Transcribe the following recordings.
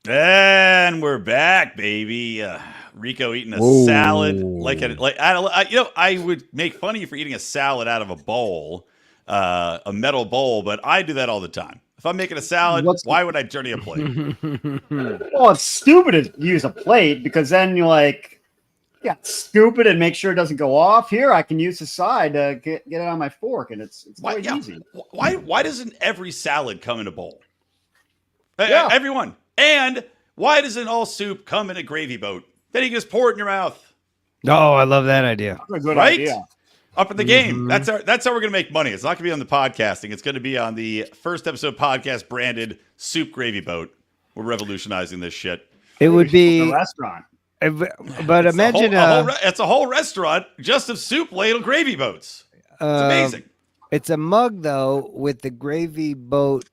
And we're back, baby. Rico eating a salad I would make fun of you for eating a salad out of a bowl, a metal bowl, but I do that all the time. If I'm making a salad, why would I dirty a plate? Well, it's stupid to use a plate because then you're like, yeah, stupid and make sure it doesn't go off. Here, I can use the side to get it on my fork, and it's very easy. Why doesn't every salad come in a bowl? Everyone. And why doesn't all soup come in a gravy boat? Then you just pour it in your mouth. Oh, I love that idea. That's a good idea. Up in the game. That's how we're going to make money. It's not going to be on the podcasting. It's going to be on the first episode podcast branded soup gravy boat. We're revolutionizing this shit. It would be a restaurant. But imagine it's a whole restaurant just of soup ladle gravy boats. It's amazing. It's a mug though with the gravy boat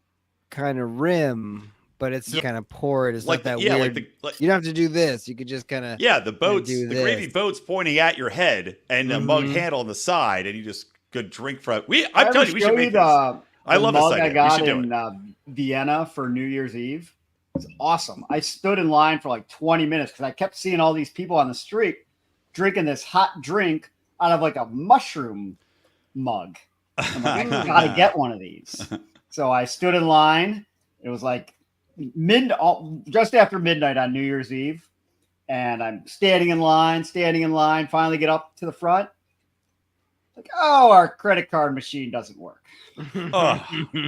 kind of rim. But it's kind of poured. It's like not that weird. You don't have to do this. You could just kind of the gravy boat's pointing at your head and a mug handle on the side, and you just could drink from it. I'm telling you, we should make this. I love this idea. I got in Vienna for New Year's Eve. It's awesome. I stood in line for like 20 minutes because I kept seeing all these people on the street drinking this hot drink out of like a mushroom mug. I'm like, I gotta get one of these. So I stood in line. It was like just after midnight on New Year's Eve, and I'm standing in line, finally get up to the front. Like, oh, our credit card machine doesn't work. Oh,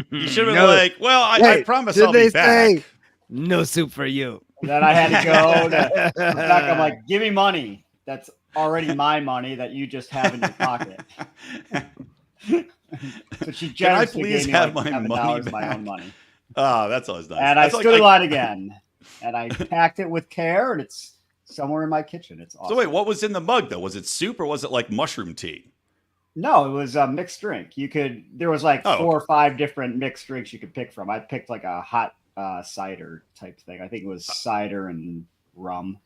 you should have been like, well, I promise I'll be back. Say, no soup for you. And then I had to go to back. I'm like, give me money. That's already my money that you just have in your pocket. So she generously gave me like $7 my own money. Oh, that's always nice. And I stood in line again, and I packed it with care, and it's somewhere in my kitchen. It's awesome. So wait, what was in the mug though? Was it soup or was it like mushroom tea? No, it was a mixed drink. There was like 4 or 5 different mixed drinks you could pick from. I picked like a hot cider type thing. I think it was cider and rum.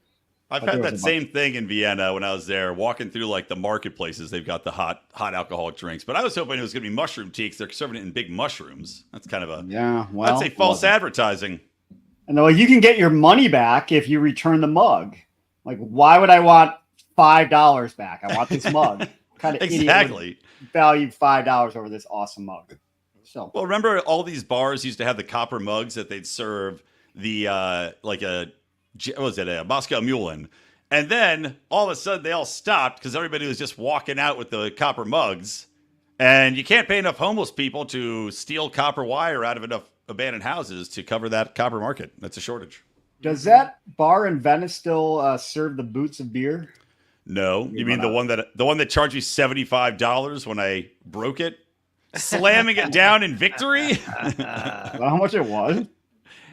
I've had that same thing in Vienna when I was there, walking through like the marketplaces. They've got the hot alcoholic drinks, but I was hoping it was going to be mushroom tea because they're serving it in big mushrooms. That's kind of I'd say false advertising. And though you can get your money back if you return the mug. Like, why would I want $5 back? I want this mug. Kind of exactly value $5 over this awesome mug. So well, remember all these bars used to have the copper mugs that they'd serve the what was it, a Moscow Mule in. And then all of a sudden they all stopped because everybody was just walking out with the copper mugs. And you can't pay enough homeless people to steal copper wire out of enough abandoned houses to cover that copper market. That's a shortage. Does that bar in Venice still serve the boots of beer? No. You mean the one that charged you $75 when I broke it? Slamming it down in victory? Is that how much it was?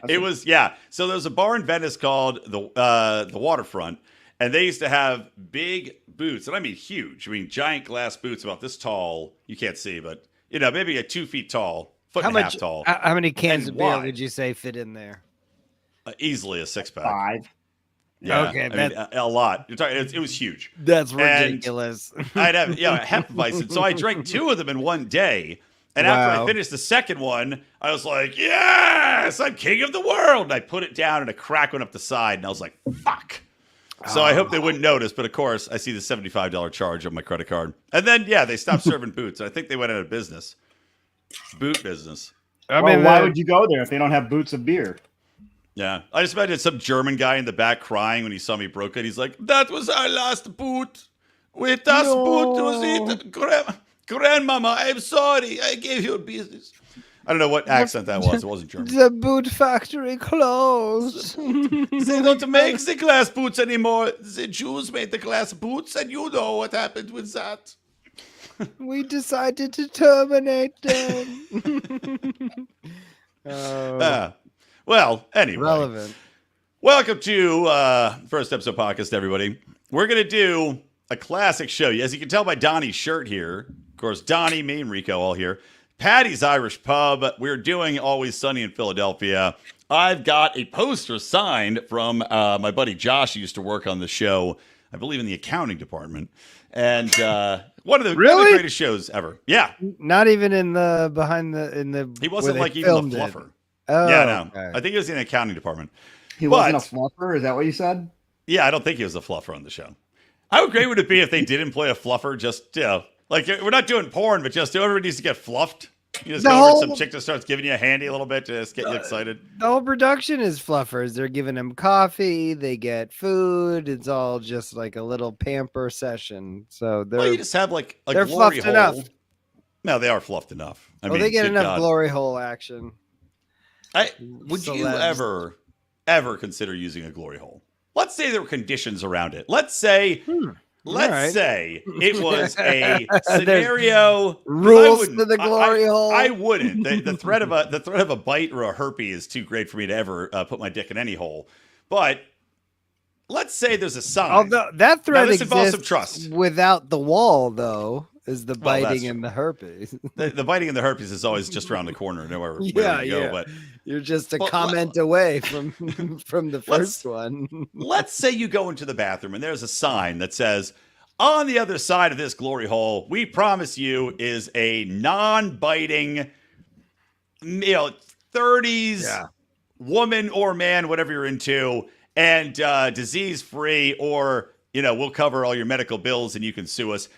It was, so there was a bar in Venice called the Waterfront, and they used to have big boots, and I mean huge. I mean giant glass boots about this tall. You can't see, but maybe 2 feet tall, foot and a half tall. How many cans of beer did you say fit in there? Easily a 6-pack. 5. Yeah, okay, a lot. It was huge. That's ridiculous. I'd have Hefeweizen, so I drank 2 of them in one day. And after I finished the second one, I was like, yes, I'm king of the world. And I put it down and a crack went up the side. And I was like, fuck. So I hope they wouldn't notice. But of course, I see the $75 charge on my credit card. And then, they stopped serving boots. I think they went out of business. Boot business. Why would you go there if they don't have boots of beer? Yeah. I just imagine some German guy in the back crying when he saw me broke it. He's like, that was our last boot. With das boot was it. Grandmama, I'm sorry. I gave you a business. I don't know what accent that was. It wasn't German. The boot factory closed. They don't make the glass boots anymore. The Jews made the glass boots, and you know what happened with that. We decided to terminate them. Well, anyway. Relevant. Welcome to first episode podcast, everybody. We're going to do a classic show. As you can tell by Donnie's shirt here, of course, Donnie, me, and Rico all here. Patty's Irish Pub. We're doing Always Sunny in Philadelphia. I've got a poster signed from my buddy Josh, who used to work on the show, I believe in the accounting department. And one of the greatest shows ever. Yeah. Not even in the He wasn't like even the fluffer. Oh, Yeah, no. okay. I think he was in the accounting department. He wasn't a fluffer. Is that what you said? Yeah, I don't think he was a fluffer on the show. How great would it be if they did employ a fluffer? Just, like, we're not doing porn, but just everybody needs to get fluffed. You just go over and some chick just starts giving you a handy a little bit to just get you excited. The whole production is fluffers. They're giving them coffee. They get food. It's all just like a little pamper session. So you just have like a they're glory fluffed hole. enough. No, they are fluffed enough. I mean, they get enough God. glory hole action. Would you ever consider using a glory hole? Let's say there were conditions around it. Let's say it was a scenario. Rules for the glory hole. I wouldn't. The threat of a bite or a herpes is too great for me to ever put my dick in any hole. But let's say there's a sign. Although that threat involves some exists trust. Without the wall, though, is the biting and the herpes. The biting and the herpes is always just around the corner, nowhere where you go. But you're just a comment away from the first one. Let's say you go into the bathroom and there's a sign that says, on the other side of this glory hole, we promise you is a non-biting, 30s woman or man, whatever you're into, and disease-free, or, we'll cover all your medical bills and you can sue us.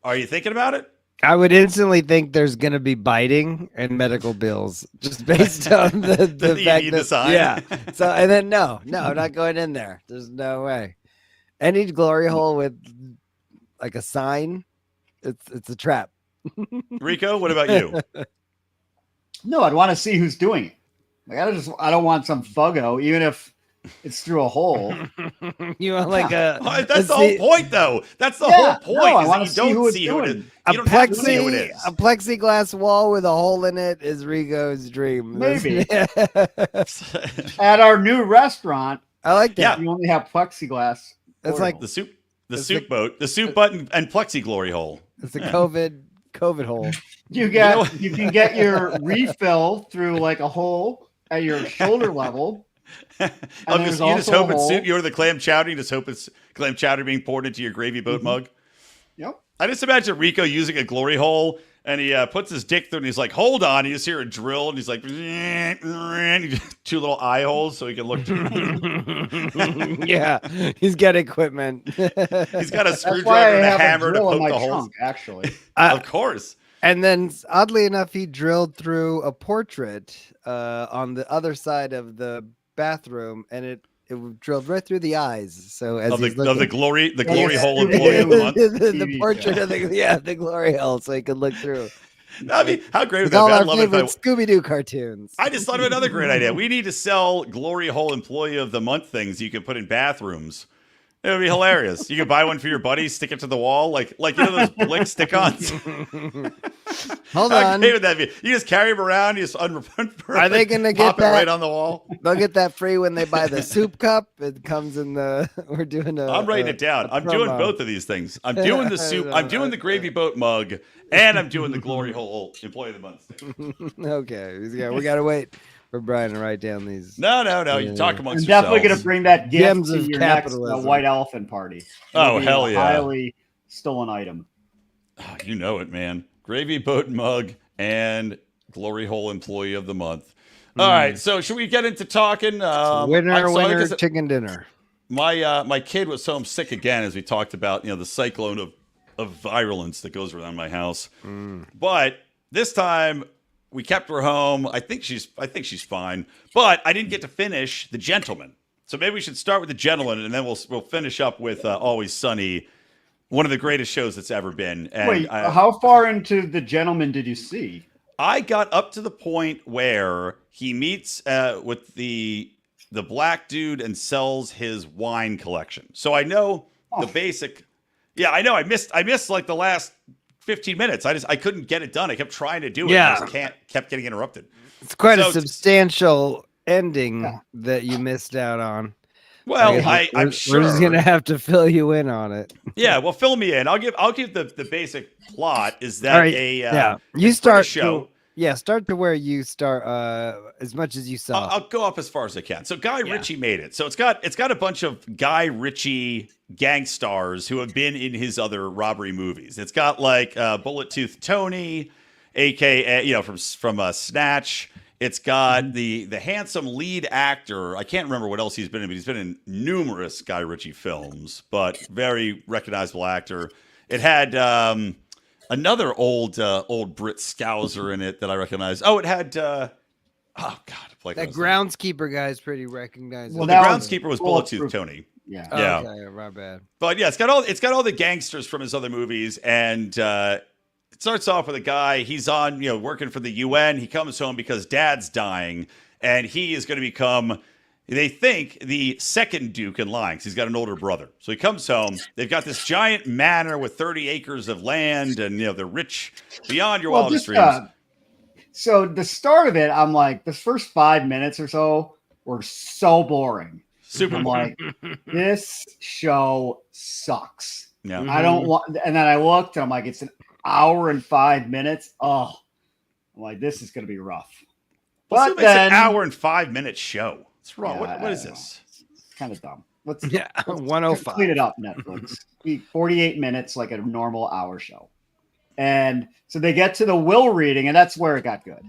Are you thinking about it? I would instantly think there's going to be biting and medical bills just based on the fact that, sign. Yeah. So, and then no, I'm not going in there. There's no way. Any glory hole with like a sign, it's a trap. Rico, what about you? No, I'd want to see who's doing it. Like I don't want some fuggo, even if it's through a hole. You want like that's the whole point, though. That's the whole point. No, I want to see who it is. You don't have to see who it is. A plexiglass wall with a hole in it is Rico's dream. Maybe. At our new restaurant, I like that. We only have plexiglass. It's like the soup boat, the soup button, and plexi glory hole. It's a COVID hole. You can get your refill through like a hole at your shoulder level. You just hope it's soup. You're the clam chowder. You just hope it's clam chowder being poured into your gravy boat mug. Yep. I just imagine Rico using a glory hole, and he puts his dick through, and he's like, "Hold on!" You just hear a drill, and he's like, 2 little eye holes so he can look. Yeah, he's got equipment. He's got a screwdriver and a hammer to poke the holes. Actually, of course. And then, oddly enough, he drilled through a portrait on the other side of the bathroom, and it drilled right through the eyes. So as of the glory hole employee of the month, the portrait of the glory hole, so he could look through. I mean, how great would that be? I All love our it. favorite Scooby-Doo cartoons. I just thought of another great idea. We need to sell glory hole employee of the month things you can put in bathrooms. It would be hilarious. You can buy one for your buddy, stick it to the wall, like those Blick stick-ons. Hold on. How great would that be? You just carry them around. You just Are they going to get that right on the wall? They'll get that free when they buy the soup cup. It comes in the. We're doing a. I'm writing it down. I'm doing both of these things. I'm doing the soup. I'm doing the gravy boat mug, and I'm doing the glory hole employee of the month. Okay, we gotta wait for Brian to write down these. No. You talk amongst yourselves. Definitely going to bring that gift Gems to of your next capitalism. white elephant party. Oh, hell yeah. Highly stolen item. Oh, you know it, man. Gravy boat mug and glory hole employee of the month. All right, so should we get into talking? Winner, chicken dinner. My kid was home sick again, as we talked about. The cyclone of virulence that goes around my house. But this time we kept her home. I think she's fine. But I didn't get to finish The Gentleman. So maybe we should start with The Gentleman, and then we'll finish up with Always Sunny, one of the greatest shows that's ever been. And wait, how far into The Gentleman did you see? I got up to the point where he meets with the black dude and sells his wine collection. So I know the basic. Yeah, I know. I missed like the last 15 minutes. I couldn't get it done. I kept trying to do it. Yeah. I just kept getting interrupted. It's quite a substantial ending that you missed out on. Well, I'm sure we're just gonna have to fill you in on it. Yeah, well, fill me in. I'll give the basic plot. Is that you start show? Start to where you start as much as you saw. I'll go up as far as I can. So Guy Ritchie made it. So it's got a bunch of Guy Ritchie gang stars who have been in his other robbery movies. It's got like Bullet Tooth Tony, aka from Snatch. It's got the handsome lead actor. I can't remember what else he's been in, but he's been in numerous Guy Ritchie films, but very recognizable actor. It had another old Brit Scouser in it that I recognize. Oh, it had oh God, like that groundskeeper guy is pretty recognizable. Well, the groundskeeper was Bullet-Tooth Tony. Yeah. Yeah. Okay, my bad. But yeah, it's got all the gangsters from his other movies, and it starts off with a guy. He's on, working for the UN. He comes home because Dad's dying, and he is going to become, they think, the second Duke in line because he's got an older brother. So he comes home. They've got this giant manor with 30 acres of land, and they're rich beyond your wildest dreams. So the start of it, I'm like, the first 5 minutes or so were so boring. Super. I'm like, this show sucks. Yeah. I don't want. And then I looked, and I'm like, it's an hour and 5 minutes. Oh, I'm like, this is going to be rough. But then, an hour and 5 minute show. What's wrong? Yeah, what is this? It's kind of dumb. Let's 105. Clean it up, Netflix. 48 minutes like a normal hour show. And so they get to the will reading, and that's where it got good.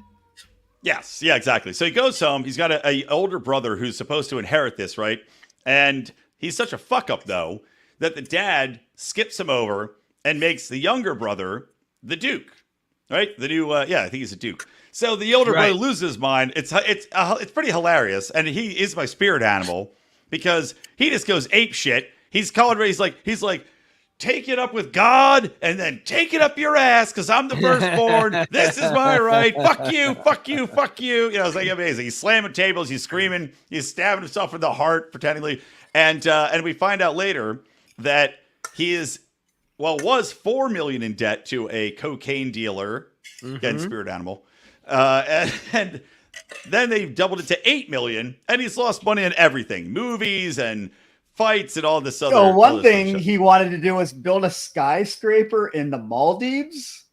Yes, yeah, exactly. So he goes home. He's got a older brother who's supposed to inherit this, right? And he's such a fuck up, though, that the dad skips him over and makes the younger brother the Duke, right? The new, I think he's a Duke. So the older brother loses his mind. It's pretty hilarious, and he is my spirit animal because he just goes ape shit. He's calling. He's like. Take it up with God and then take it up your ass because I'm the firstborn. This is my right. Fuck you, fuck you, fuck you. It's like amazing. He's slamming tables. He's screaming. He's stabbing himself in the heart, pretendingly. And we find out later that he was $4 million in debt to a cocaine dealer. Again, spirit animal. And then they doubled it to $8 million, and he's lost money on everything, movies and fights and all this other. So one thing he wanted to do was build a skyscraper in the Maldives,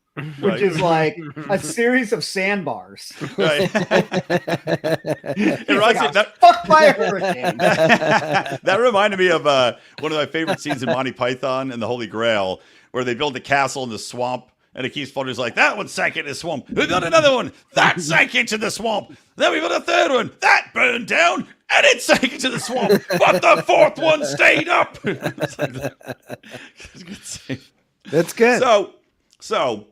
which is like a series of sandbars. Right. Fuck by a hurricane. That reminded me of one of my favorite scenes in Monty Python and the Holy Grail, where they build a castle in the swamp. And it keeps falling. He's like, that one sank into the swamp. We got another one. That sank into the swamp. Then we got a third one. That burned down. And it sank into the swamp. But the fourth one stayed up. That's good. So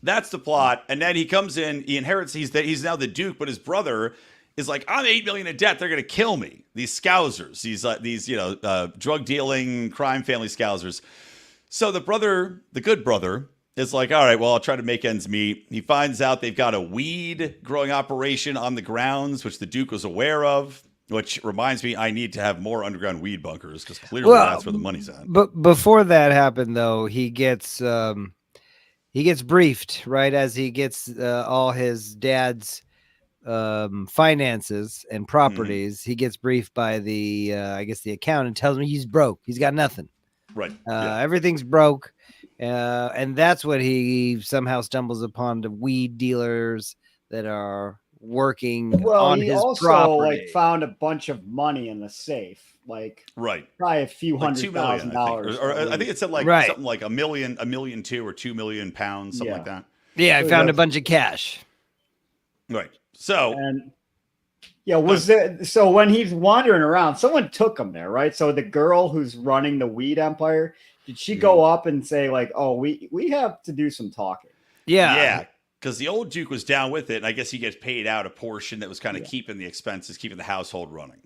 that's the plot. And then he comes in. He inherits. He's now the Duke. But his brother is like, I'm $8 million in debt. They're going to kill me. These scousers. These drug dealing, crime family scousers. So the good brother, is like, all right, well, I'll try to make ends meet. He finds out they've got a weed growing operation on the grounds, which the Duke was aware of, which reminds me I need to have more underground weed bunkers because clearly that's where the money's at. But before that happened, though, he gets briefed, right, as he gets all his dad's finances and properties. He gets briefed by the accountant, tells me he's broke. He's got nothing. Right. Everything's broke. And that's what he somehow stumbles upon, the weed dealers that are working on his property. Like found a bunch of money in the safe, like probably a few $100,000. Or I think it said something like $1 million, $1.2 million or 2 million pounds, something like that. Yeah, I found a bunch of cash. Right. So so when he's wandering around, someone took him there, right? So the girl who's running the weed empire, did she go up and say like, "Oh, we have to do some talking"? Yeah, because the old Duke was down with it, and I guess he gets paid out a portion that was kind of keeping the expenses, keeping the household running.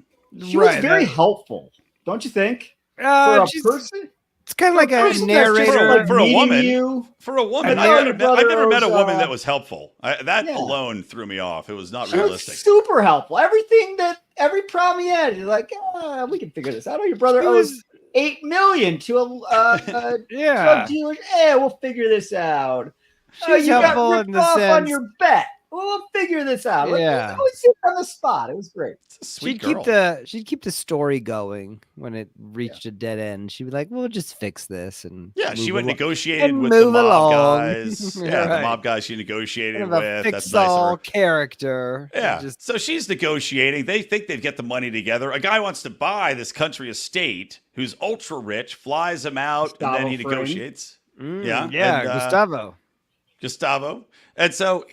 She was very helpful, don't you think? For a person, it's kind of like a narrator for a woman. For a woman, I've never met a woman that was helpful. That alone threw me off. It was not realistic. Was super helpful. Every problem he had, he's like, we can figure this out. Oh, your brother owes $8 million to a drug dealer. Yeah, we'll figure this out. You got ripped off on your bet. We'll figure this out. Yeah, let's sit on the spot. It was great. She'd keep the story going when it reached a dead end. She'd be like, "We'll just fix this." And she went negotiated with the mob guys. Yeah, the mob guys she negotiated with. That's nicer. Character. Yeah. So she's negotiating. They think they'd get the money together. A guy wants to buy this country estate who's ultra rich, flies him out, and then he negotiates. Gustavo. And so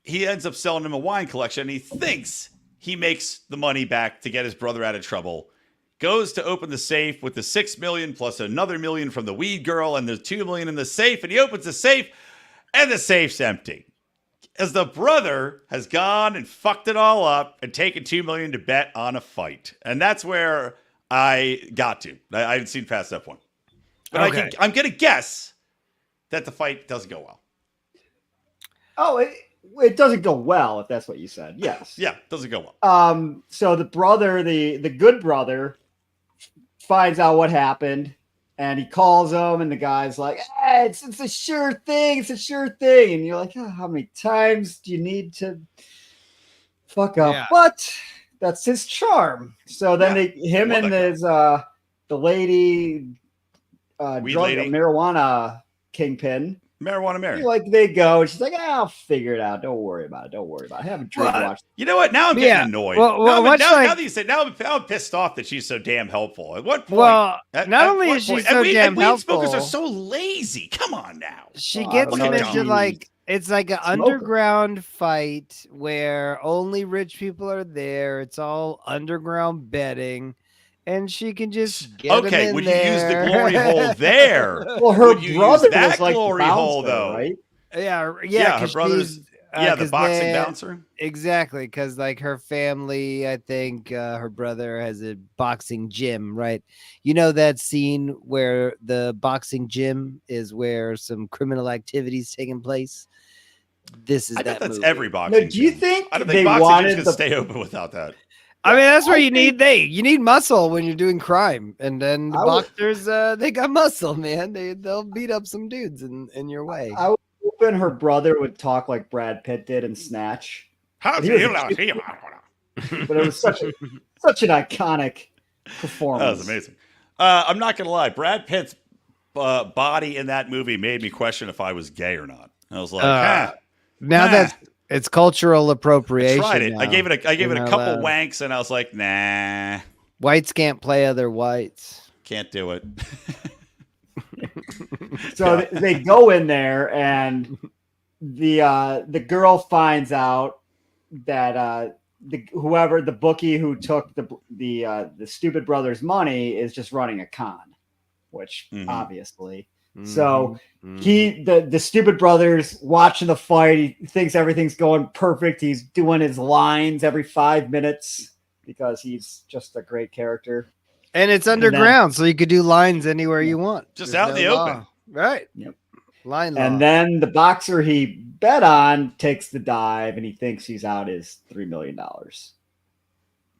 he ends up selling him a wine collection, and he thinks he makes the money back to get his brother out of trouble. Goes to open the safe with the $6 million plus another $1 million from the weed girl, and there's $2 million in the safe, and he opens the safe, and the safe's empty. As the brother has gone and fucked it all up and taken $2 million to bet on a fight. And that's where I got to. I hadn't seen past that point. But Okay. I'm going to guess that the fight doesn't go well. Oh, it doesn't go well, if that's what you said. Yes. Yeah, doesn't go well. So the brother, the good brother, finds out what happened, and he calls him, and the guy's like, hey, it's a sure thing. It's a sure thing. And you're like, oh, how many times do you need to fuck up? Yeah. But that's his charm. So then him and his the lady, marijuana kingpin. Marijuana Mary. Like they go, and she's like, I'll figure it out. Don't worry about it. Don't worry about it. Have a drink. Watch. You know what? Now I'm getting annoyed. Now that you say, now I'm pissed off that she's so damn helpful. At what point? Well, not only is she so damn helpful, weed smokers are so lazy. Come on now. She gets him into like, it's like an underground fight where only rich people are there. It's all underground betting. And she can just get him in would there. You use the glory hole there? Well, her brother was like glory the hole, bouncer, though, right? Yeah, her brother's the boxing bouncer. Exactly, because like her family, I think her brother has a boxing gym, right? You know that scene where the boxing gym is where some criminal activities taking place. This is that's movie. Every boxing. No, do you think I don't they think boxing wanted gyms can stay open without that? I mean, that's where you need muscle when you're doing crime, and then the boxers they got muscle, man. They'll beat up some dudes in your way. I was hoping her brother would talk like Brad Pitt did in Snatch. But it was such an iconic performance. That was amazing. I'm not gonna lie, Brad Pitt's body in that movie made me question if I was gay or not. I was like, it's cultural appropriation. I tried it. Now. I gave it a couple wanks, and I was like, nah. Whites can't play other whites. Can't do it. So they go in there, and the girl finds out that the bookie who took the stupid brother's money is just running a con, which obviously. So the stupid brother's watching the fight. He thinks everything's going perfect. He's doing his lines every 5 minutes because he's just a great character. And it's underground, so you could do lines anywhere you want. Just out in the open. Right. Yep. Line law. And then the boxer he bet on takes the dive, and he thinks he's out his $3 million.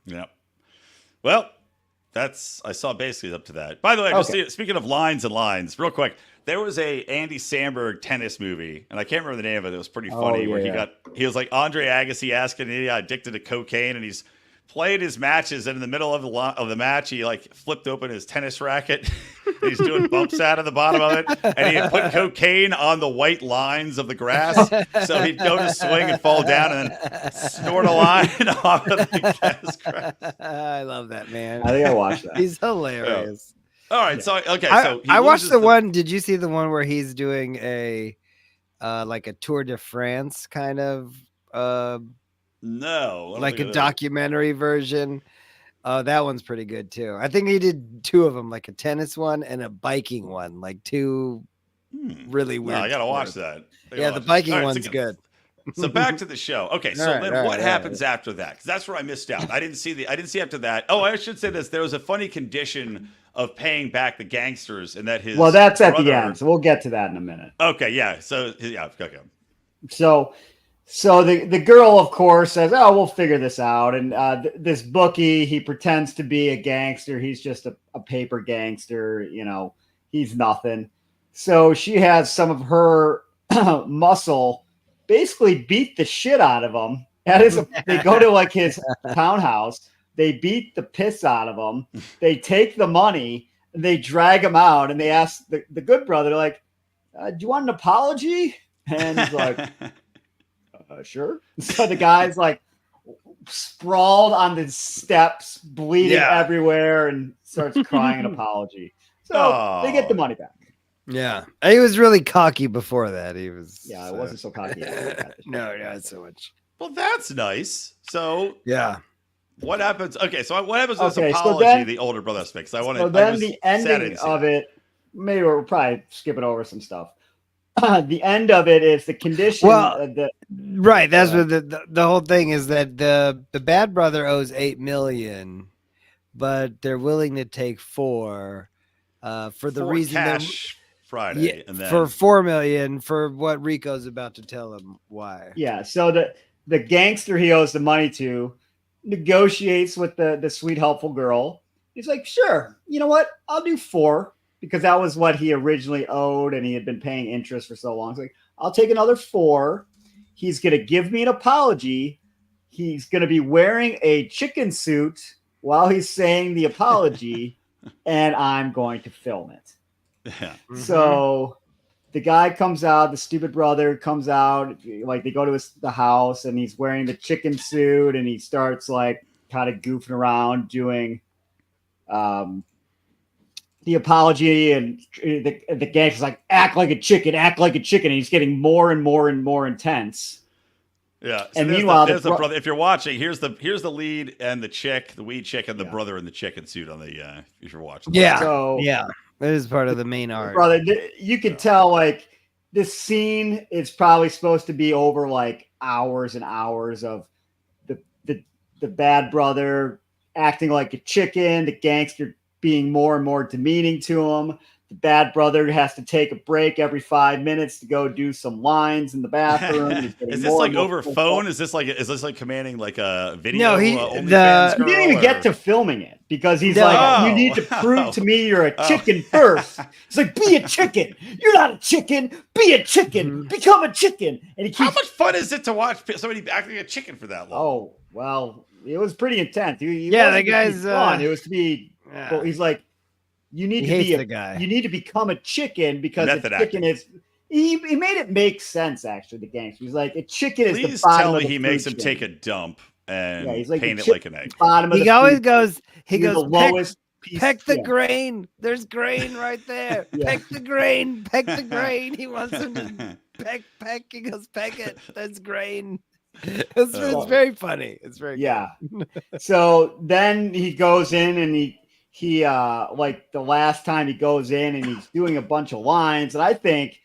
Yep. Well, I saw basically up to that. By the way, just speaking of lines and lines, real quick, there was a Andy Samberg tennis movie, and I can't remember the name of it. It was pretty funny where he was like Andre Agassi asking, he got addicted to cocaine, and he's played his matches, and in the middle of the match, he like flipped open his tennis racket. He's doing bumps out of the bottom of it, and he had put cocaine on the white lines of the grass, so he'd go to swing and fall down, and then snort a line off of the tennis grass. I love that, man. I think I watched that. He's hilarious. Yeah. All right, so I watched the one. Did you see the one where he's doing a like a Tour de France kind of no, like a documentary version? That one's pretty good too. I think he did two of them, like a tennis one and a biking one, like two really weird. No, I gotta watch that. The biking one's good. So back to the show. Okay, so then what happens after that? Because that's where I missed out. I didn't see after that. Oh, I should say this. There was a funny condition of paying back the gangsters, and that his that's at the end. So we'll get to that in a minute. Okay, yeah. So okay. So the girl, of course, says, "Oh, we'll figure this out." And this bookie, he pretends to be a gangster. He's just a paper gangster. You know, he's nothing. So she has some of her muscle basically beat the shit out of him. They go to like his townhouse. They beat the piss out of him. They take the money and they drag him out. And they ask the good brother, like, "Do you want an apology?" And he's like, "Sure." So the guy's like sprawled on the steps, bleeding everywhere, and starts crying an apology. So they get the money back. Yeah, he was really cocky before that. He was. Yeah, I wasn't so cocky. No, not so much. Well, that's nice. So Yeah. what happens? Okay, so what happens with this Okay, so apology then- the older brother has to make? 'Cause I want So to. then the sad I ending didn't see of that. it, maybe we're probably skipping over some stuff. The end of it is the condition. Well, right. That's what the whole thing is, that the bad brother owes $8 million, but they're willing to take 4 for the For reason cash Friday, and then for $4 million for what Rico's about to tell him why. Yeah, so the gangster he owes the money to negotiates with the sweet helpful girl. He's like, sure, you know what? I'll do 4 because that was what he originally owed, and he had been paying interest for so long. He's like, I'll take another 4. He's gonna give me an apology. He's gonna be wearing a chicken suit while he's saying the apology, and I'm going to film it. yeah. So the guy comes out, the stupid brother comes out, like they go to the house, and he's wearing the chicken suit, and he starts like kind of goofing around doing the apology, and the gangster's like, act like a chicken, and he's getting more and more and more intense. Yeah. So And there's meanwhile, there's the brother. If you're watching, here's the lead and the chick, the weed chick, and the Yeah. brother in the chicken suit on the. If you're watching. Yeah. So Yeah. That is part of the main art. brother, you can tell like this scene is probably supposed to be over like hours and hours of the bad brother acting like a chicken, the gangster being more and more demeaning to him. The bad brother has to take a break every 5 minutes to go do some lines in the bathroom. Is this like over phone? Is this like commanding like a video? No, He didn't even get to filming it because he's like, you need to prove to me you're a chicken first. He's like, be a chicken. You're not a chicken. Be a chicken. Become a chicken. And he keeps. How much fun is it to watch somebody acting like a chicken for that long? Oh well, it was pretty intense. Yeah, the guy's fun. It was to be. Yeah. Well, he's like, you need He to hates be the guy. You need to become a chicken because Method a chicken acting. is. He made it make sense. Actually, the gangster. He's like, a chicken is the Please bottom tell of me the he makes food him chain. take a dump and Yeah, he's like paint the it like an egg. Bottom of He the always food goes. He You're goes. the lowest piece. Peck the yeah. grain. There's grain right there. Yeah. Peck the grain. Peck the grain. He wants him to peck. He goes, peck it. That's grain. It's very funny. It's very Yeah. So then he goes in and he like the last time he goes in and he's doing a bunch of lines, and I think,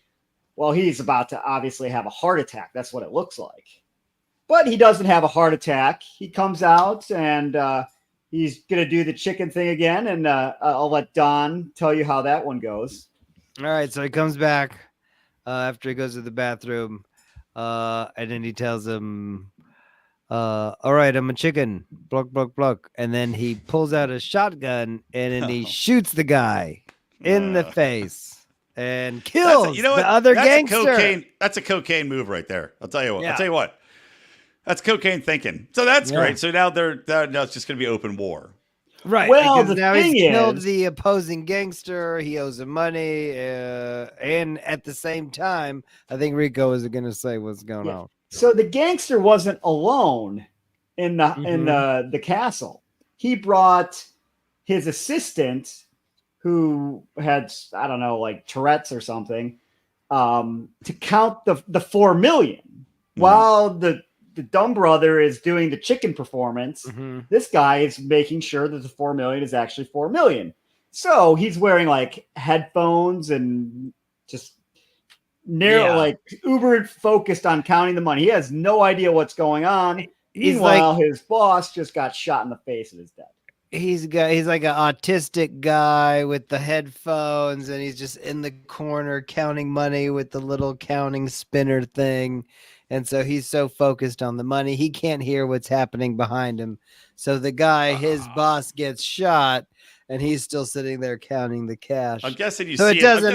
well, he's about to obviously have a heart attack. That's what it looks like. But he doesn't have a heart attack. He comes out and he's gonna do the chicken thing again, and I'll let Don tell you how that one goes. All right, so he comes back after he goes to the bathroom, and then he tells him, all right, I'm a chicken, pluck, pluck, pluck. And then he pulls out a shotgun and then he shoots the guy in the face and kills the other gangster. That's a cocaine move right there. I'll tell you what. Yeah. I'll tell you what. That's cocaine thinking. So that's Yeah. great. So now now it's just going to be open war. Right. Well, because the now thing he's killed is- the opposing gangster. He owes him money. And at the same time, I think Rico is going to say what's going on. So the gangster wasn't alone in the castle. He brought his assistant, who had, I don't know, like Tourette's or something, to count the 4 million while the dumb brother is doing the chicken performance. This guy is making sure that the 4 million is actually 4 million. So he's wearing like headphones and just like uber focused on counting the money. He has no idea what's going on. Meanwhile, his boss just got shot in the face and is dead. He's like an autistic guy with the headphones, and he's just in the corner counting money with the little counting spinner thing. And so he's so focused on the money, he can't hear what's happening behind him. So the guy, his boss, gets shot, and he's still sitting there counting the cash. I'm guessing you So see it doesn't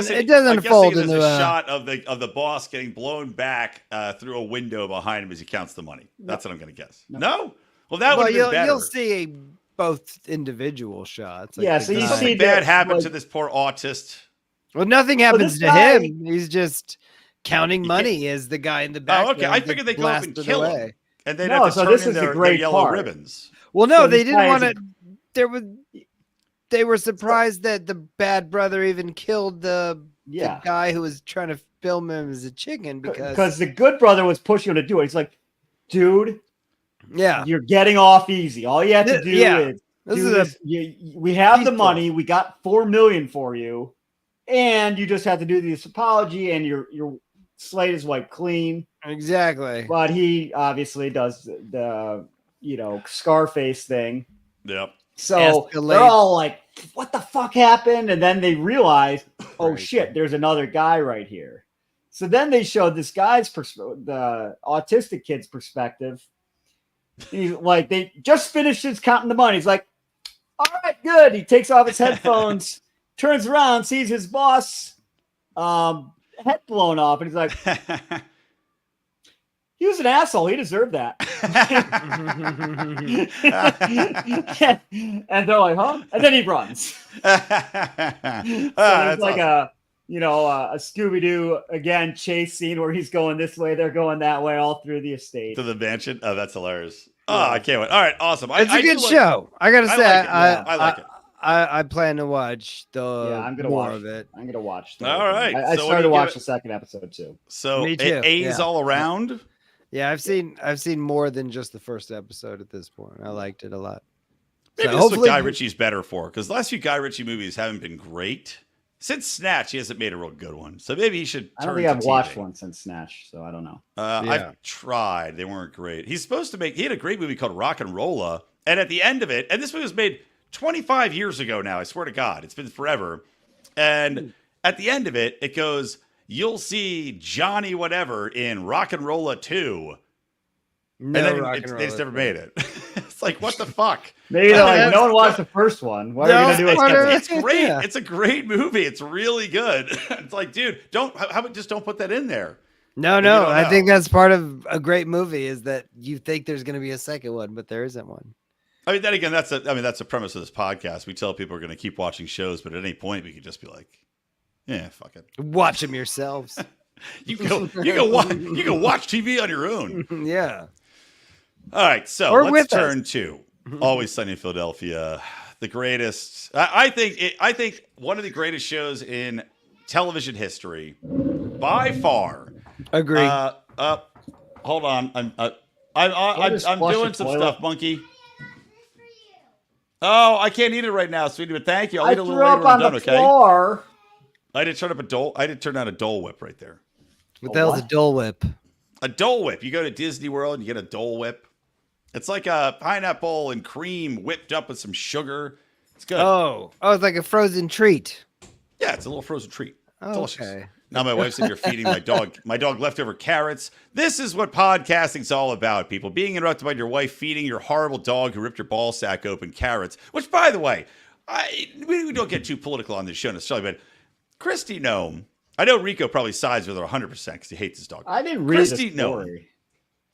I'm fold guessing into there's a shot of the boss getting blown back through a window behind him as he counts the money. That's what I'm going to guess. No? Well, that would be better. You'll see both individual shots. Like Yeah, so you see something bad happened to this poor autist. Well, nothing happens to guy- him. He's just counting money as the guy in the back. Oh, okay. I figured they go up and kill him. And they'd No, have to so turn this in is the their great yellow part. ribbons. Well, no, So they this didn't guy want is to. They were surprised that the bad brother even killed the Yeah. the guy who was trying to film him as a chicken Because the good brother was pushing him to do it. He's like, dude, yeah, you're getting off easy. All you have to do is this do is this. We have the peaceful. money. We got $4 million for you, and you just have to do this apology, and your slate is wiped clean. Exactly. But he obviously does the Scarface thing. Yep. So they're all like, what the fuck happened? And then they realize, oh shit, there's another guy right here. So then they showed this guy's the autistic kid's perspective. He's like, they just finished his counting the money. He's like, all right, good. He takes off his headphones, turns around, sees his boss head blown off, and he's like, he was an asshole. He deserved that. And they're like, huh? And then he runs. So it's like awesome. A Scooby-Doo again chase scene where he's going this way, they're going that way, all through the estate to the mansion. Oh, that's hilarious. Oh, I can't wait. All right, awesome. It's a good show. I gotta say, I like it. I plan to watch I'm gonna more watch of it. I'm gonna watch. All right. I started to watch the second episode too. So Me too. A's all around. Yeah, I've seen more than just the first episode at this point. I liked it a lot. Maybe that's what Guy Ritchie's better for, because the last few Guy Ritchie movies haven't been great. Since Snatch, he hasn't made a real good one. So maybe he should turn to I don't think I've TV. watched one since Snatch, so I don't know. I've tried. They weren't great. He's supposed to he had a great movie called Rock and Rolla, and at the end of it, and this movie was made 25 years ago now, I swear to God. It's been forever. And at the end of it, it goes, you'll see Johnny whatever in Rock and Rolla 2. No, and then they just never made it. It's like, what the fuck? Maybe they're like, no one watched the first one. What are we gonna do? It's great. Yeah. It's a great movie. It's really good. It's like, dude, how about just don't put that in there? No. I think that's part of a great movie is that you think there's going to be a second one, but there isn't one. I mean, then again, that's the premise of this podcast. We tell people we're going to keep watching shows, but at any point we could just be like, yeah, fuck it. Watch them yourselves. you can watch TV on your own. Yeah. All right, so let's turn to Always Sunny in Philadelphia, the greatest. I think one of the greatest shows in television history, by far. Agree. Hold on, I'm doing some stuff, monkey. Oh, I can't eat it right now, sweetie. But thank you. I'll eat a little later when I'm done. Okay. Floor. I did turn on a Dole Whip right there. What the hell's a Dole Whip? A Dole Whip. You go to Disney World and you get a Dole Whip. It's like a pineapple and cream whipped up with some sugar. It's good. Oh, it's like a frozen treat. Yeah, it's a little frozen treat. Oh, delicious. Okay. Now my wife's in here feeding my dog. My dog leftover carrots. This is what podcasting's all about, people. Being interrupted by your wife feeding your horrible dog who ripped your ball sack open carrots. Which, by the way, we don't get too political on this show necessarily, but Christy Nome, I know Rico probably sides with her 100% because he hates his dog. I didn't read Christy the story. Nome.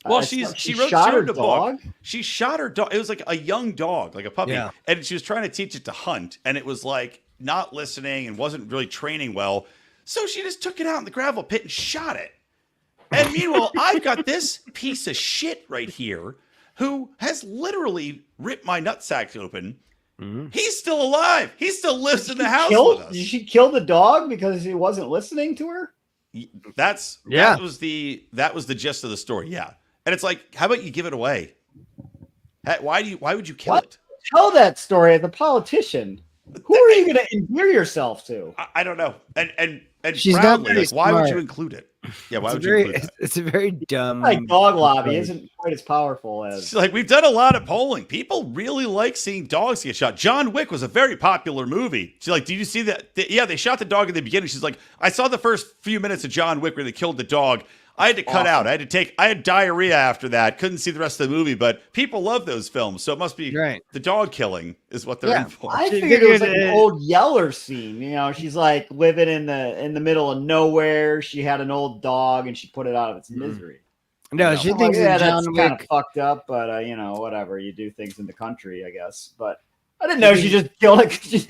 Well, she wrote a book. She shot her dog. It was like a young dog, like a puppy. Yeah. And she was trying to teach it to hunt. And it was like not listening and wasn't really training well. So she just took it out in the gravel pit and shot it. And meanwhile, I've got this piece of shit right here who has literally ripped my nutsack open. Mm-hmm. He's still alive. He still lives in the house with us. Did she kill the dog because he wasn't listening to her? That was the gist of the story. Yeah. And it's like, how about you give it away? Why would you kill it? Tell that story as a politician. Who are you going to endear yourself to? I don't know. And she's proudly, like, why would you include it? Yeah, why would you include that? It's a very dumb. Like dog lobby isn't quite as powerful as. Like, we've done a lot of polling. People really like seeing dogs get shot. John Wick was a very popular movie. She's like, did you see that? Yeah, they shot the dog in the beginning. She's like, I saw the first few minutes of John Wick where they killed the dog. I had to cut out. I had diarrhea after that. Couldn't see the rest of the movie, but people love those films. So it must be right. The dog killing is what they're in for. I figured it was like an old Yeller scene. You know, she's like living in the middle of nowhere. She had an old dog and she put it out of its misery. No, she thinks that's John kind of Wick fucked up, but whatever. You do things in the country, I guess. But I didn't know she just killed it. She's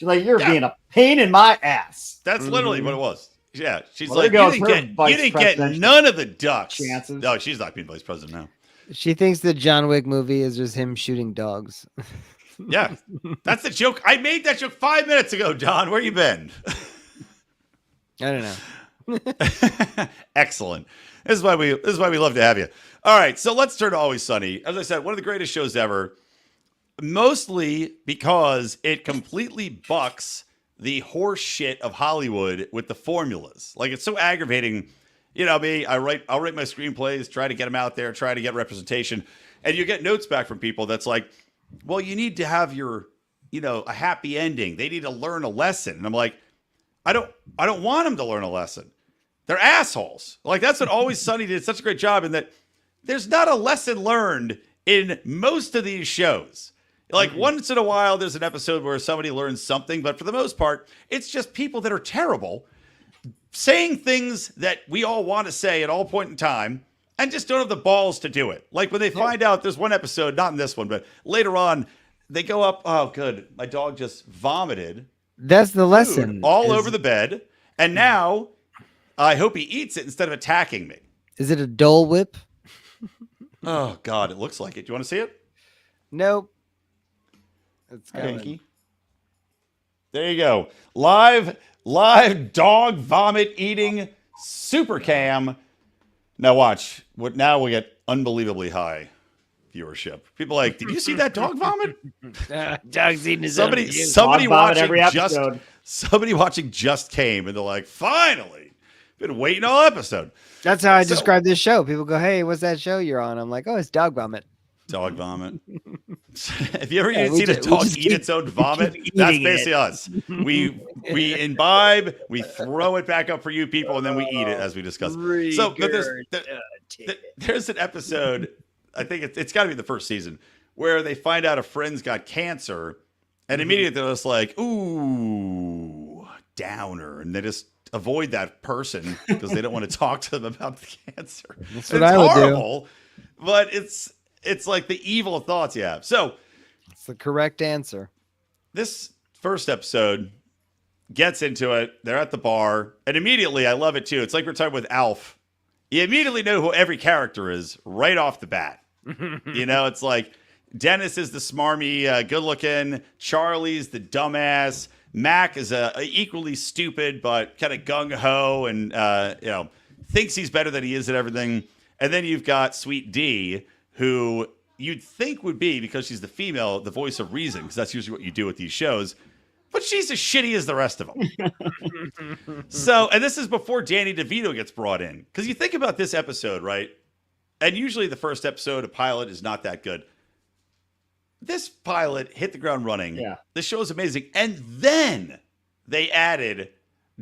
like, you're being a pain in my ass. That's literally what it was. Yeah, she's like, you didn't get none of the ducks. Chances. No, she's not being vice president now. She thinks the John Wick movie is just him shooting dogs. Yeah, that's the joke. I made that joke 5 minutes ago, John. Where you been? I don't know. Excellent. This is why we love to have you. All right, so let's turn to Always Sunny. As I said, one of the greatest shows ever. Mostly because it completely bucks the horse shit of Hollywood with the formulas. Like, it's so aggravating. You know me, I'll write my screenplays, try to get them out there, try to get representation, and you get notes back from people that's like, well, you need to have your, a happy ending. They need to learn a lesson. And I'm like, I don't want them to learn a lesson. They're assholes. Like, that's what Always Sunny did such a great job in that there's not a lesson learned in most of these shows. Like, once in a while, there's an episode where somebody learns something, but for the most part, it's just people that are terrible saying things that we all want to say at all point in time and just don't have the balls to do it. Like, when they find out, there's one episode, not in this one, but later on, they go up, oh, good, my dog just vomited. That's the lesson. All over the bed, and now I hope he eats it instead of attacking me. Is it a Dole Whip? Oh, God, it looks like it. Do you want to see it? Nope. It's Pinky. There you go. Live dog vomit eating super cam. Now watch. Now we get unbelievably high viewership. People are like, did you see that dog vomit? Dog's eating his somebody Dog vomit every episode. Somebody watching just came and they're like, finally. Been waiting all episode. That's how I describe this show. People go, hey, what's that show you're on? I'm like, oh, it's dog vomit. Dog vomit. Have you ever seen a dog eat its own vomit? That's basically us. We imbibe, we throw it back up for you people, and then we eat it as we discuss. So, but there's an episode, I think it's got to be the first season, where they find out a friend's got cancer, and immediately they're just like, ooh, downer, and they just avoid that person because they don't want to talk to them about the cancer. That's what I would horrible, but it's like the evil thoughts you have. So it's the correct answer. This first episode gets into it. They're at the bar, and immediately, I love it too. It's like we're talking with Alf. You immediately know who every character is right off the bat. It's like Dennis is the smarmy, good-looking. Charlie's the dumbass. Mac is equally stupid, but kind of gung-ho and, thinks he's better than he is at everything. And then you've got Sweet D, who you'd think would be, because she's the female, the voice of reason, because that's usually what you do with these shows. But she's as shitty as the rest of them. So, and this is before Danny DeVito gets brought in. Because you think about this episode, right? And usually the first episode, a pilot, is not that good. This pilot hit the ground running. Yeah. The show is amazing. And then they added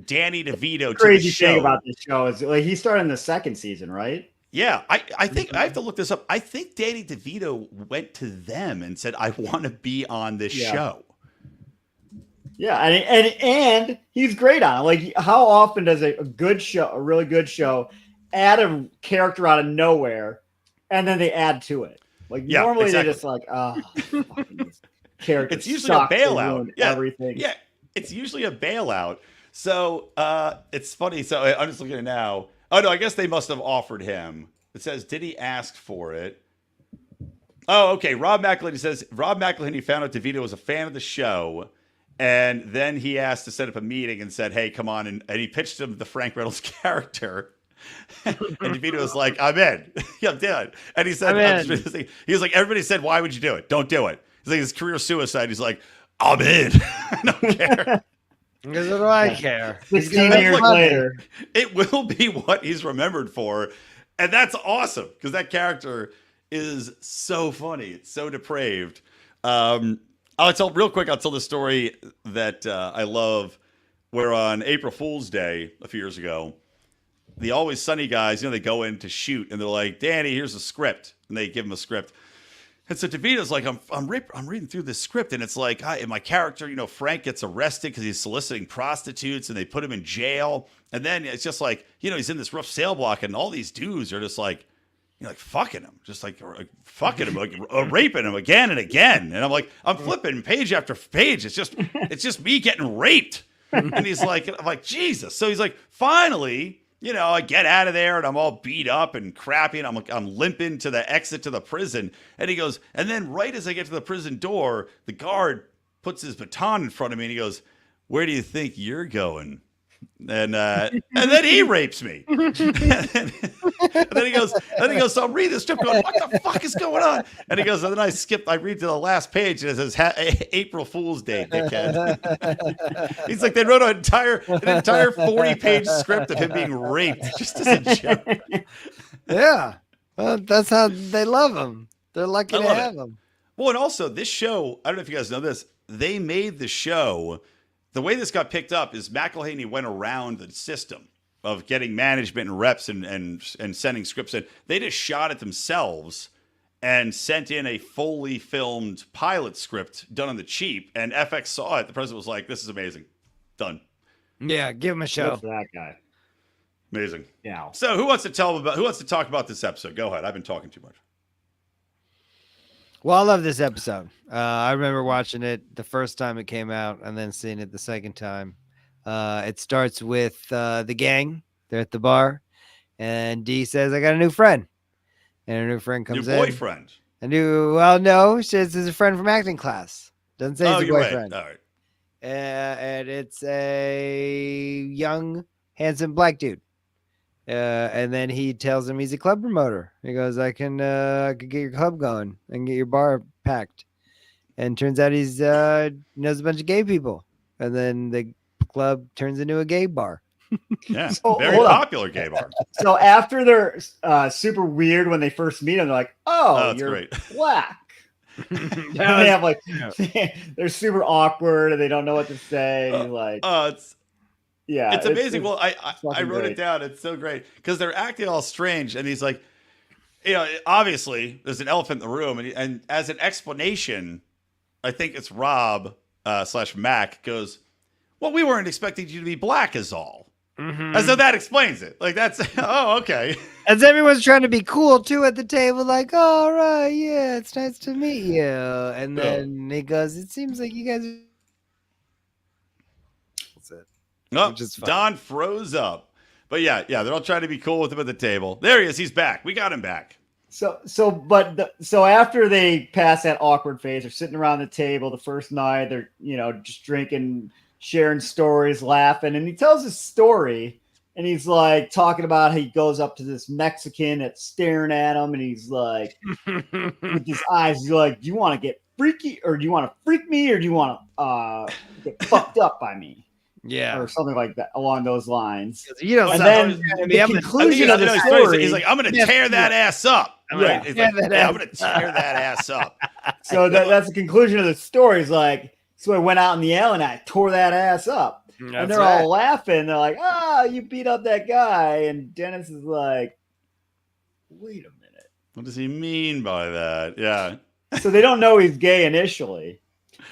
Danny DeVito to the Crazy show. thing about this show is like he started in the second season, right? Yeah, I think I have to look this up. I think Danny DeVito went to them and said, I want to be on this show. Yeah, and he's great on it. Like, how often does a good show, a really good show, add a character out of nowhere, and then they add to it? Like, normally they're just like, fucking this character. It's usually a bailout. Yeah, everything. Yeah, it's usually a bailout. So it's funny. So I'm just looking at it now. Oh, no, I guess they must have offered him. It says, did he ask for it? Oh, okay. Rob McElhenney says, Rob McElhenney found out DeVito was a fan of the show, and then he asked to set up a meeting and said, hey, come on. And he pitched him the Frank Reynolds character. And DeVito was like, I'm in. Yeah, I'm doing it. And he said, he was like, everybody said, why would you do it? Don't do it. He's like, it's career suicide. He's like, I'm in. I don't care. Because what do I care? 16 years later. It will be what he's remembered for. And that's awesome because that character is so funny. It's so depraved. I'll tell the story that I love, where on April Fool's Day a few years ago, the Always Sunny guys, they go in to shoot and they're like, Danny, here's a script. And they give him a script. And so DeVito's like, I'm reading through this script, and it's like, and my character, Frank gets arrested because he's soliciting prostitutes, and they put him in jail. And then it's just like, he's in this rough cell block, and all these dudes are just like, fucking him, just like fucking him, like raping him again and again. And I'm like, I'm flipping page after page. It's just me getting raped. And he's like, I'm like, Jesus. So he's like, finally, I get out of there and I'm all beat up and crappy and I'm limping to the exit to the prison. And he goes, and then right as I get to the prison door, the guard puts his baton in front of me and he goes, where do you think you're going? And then he rapes me. and then he goes, so I'm reading the script going, what the fuck is going on? And he goes, and then I read to the last page and it says April Fool's Day, dickhead. He's like, they wrote an entire 40-page script of him being raped just as a joke. Yeah. Well, that's how they love him. They're lucky to have him. Well, and also this show, I don't know if you guys know this, they made the show. The way this got picked up is McElhaney went around the system of getting management and reps and sending scripts in. They just shot it themselves and sent in a fully filmed pilot script done on the cheap. And FX saw it. The president was like, "This is amazing, done." Yeah, give him a show. Good for that guy. Amazing. Yeah. So who wants to talk about this episode? Go ahead. I've been talking too much. Well, I love this episode. I remember watching it the first time it came out and then seeing it the second time. It starts with the gang. They're at the bar. And Dee says, I got a new friend. And her new friend comes in. New boyfriend. No, she says it's a friend from acting class. Doesn't say it's a boyfriend. Right. All right. And it's a young, handsome black dude. And then he tells him he's a club promoter. He goes, I could get your club going and get your bar packed. And turns out he's knows a bunch of gay people. And then the club turns into a gay bar. Yeah, So, very hold on. popular gay bar. So after they're super weird when they first meet him, they're like, "Oh, that's you're great. black." And they have like, they're super awkward and they don't know what to say. And he's like, it's amazing. Well, I wrote great. it down. It's so great because they're acting all strange, and he's like, obviously there's an elephant in the room, and as an explanation, I think it's Rob / Mac goes, "Well, we weren't expecting you to be black, is all." Mm-hmm. And so that explains it. Like that's okay. As everyone's trying to be cool too at the table, like, all right, yeah, it's nice to meet you. And then he goes, it seems like you guys are... That's it. Oh, Which is fun. Don froze up. But yeah, they're all trying to be cool with him at the table. There he is. He's back. We got him back. So after they pass that awkward phase, they're sitting around the table the first night. They're just drinking, sharing stories, laughing, and he tells his story. And he's like talking about how he goes up to this Mexican that's staring at him, and he's like, with his eyes, he's like, "Do you want to get freaky, or do you want to freak me, or do you want to get fucked up by me?" Yeah, or something like that along those lines. You know, and then the conclusion of the story, he's like, "I'm going to tear that ass up." Yeah. He's like, I'm going to tear that ass up. So that's the conclusion of the story. Is like, so I went out in the alley and I tore that ass up. And they're all laughing. They're like, you beat up that guy. And Dennis is like, wait a minute. What does he mean by that? Yeah. So they don't know he's gay initially.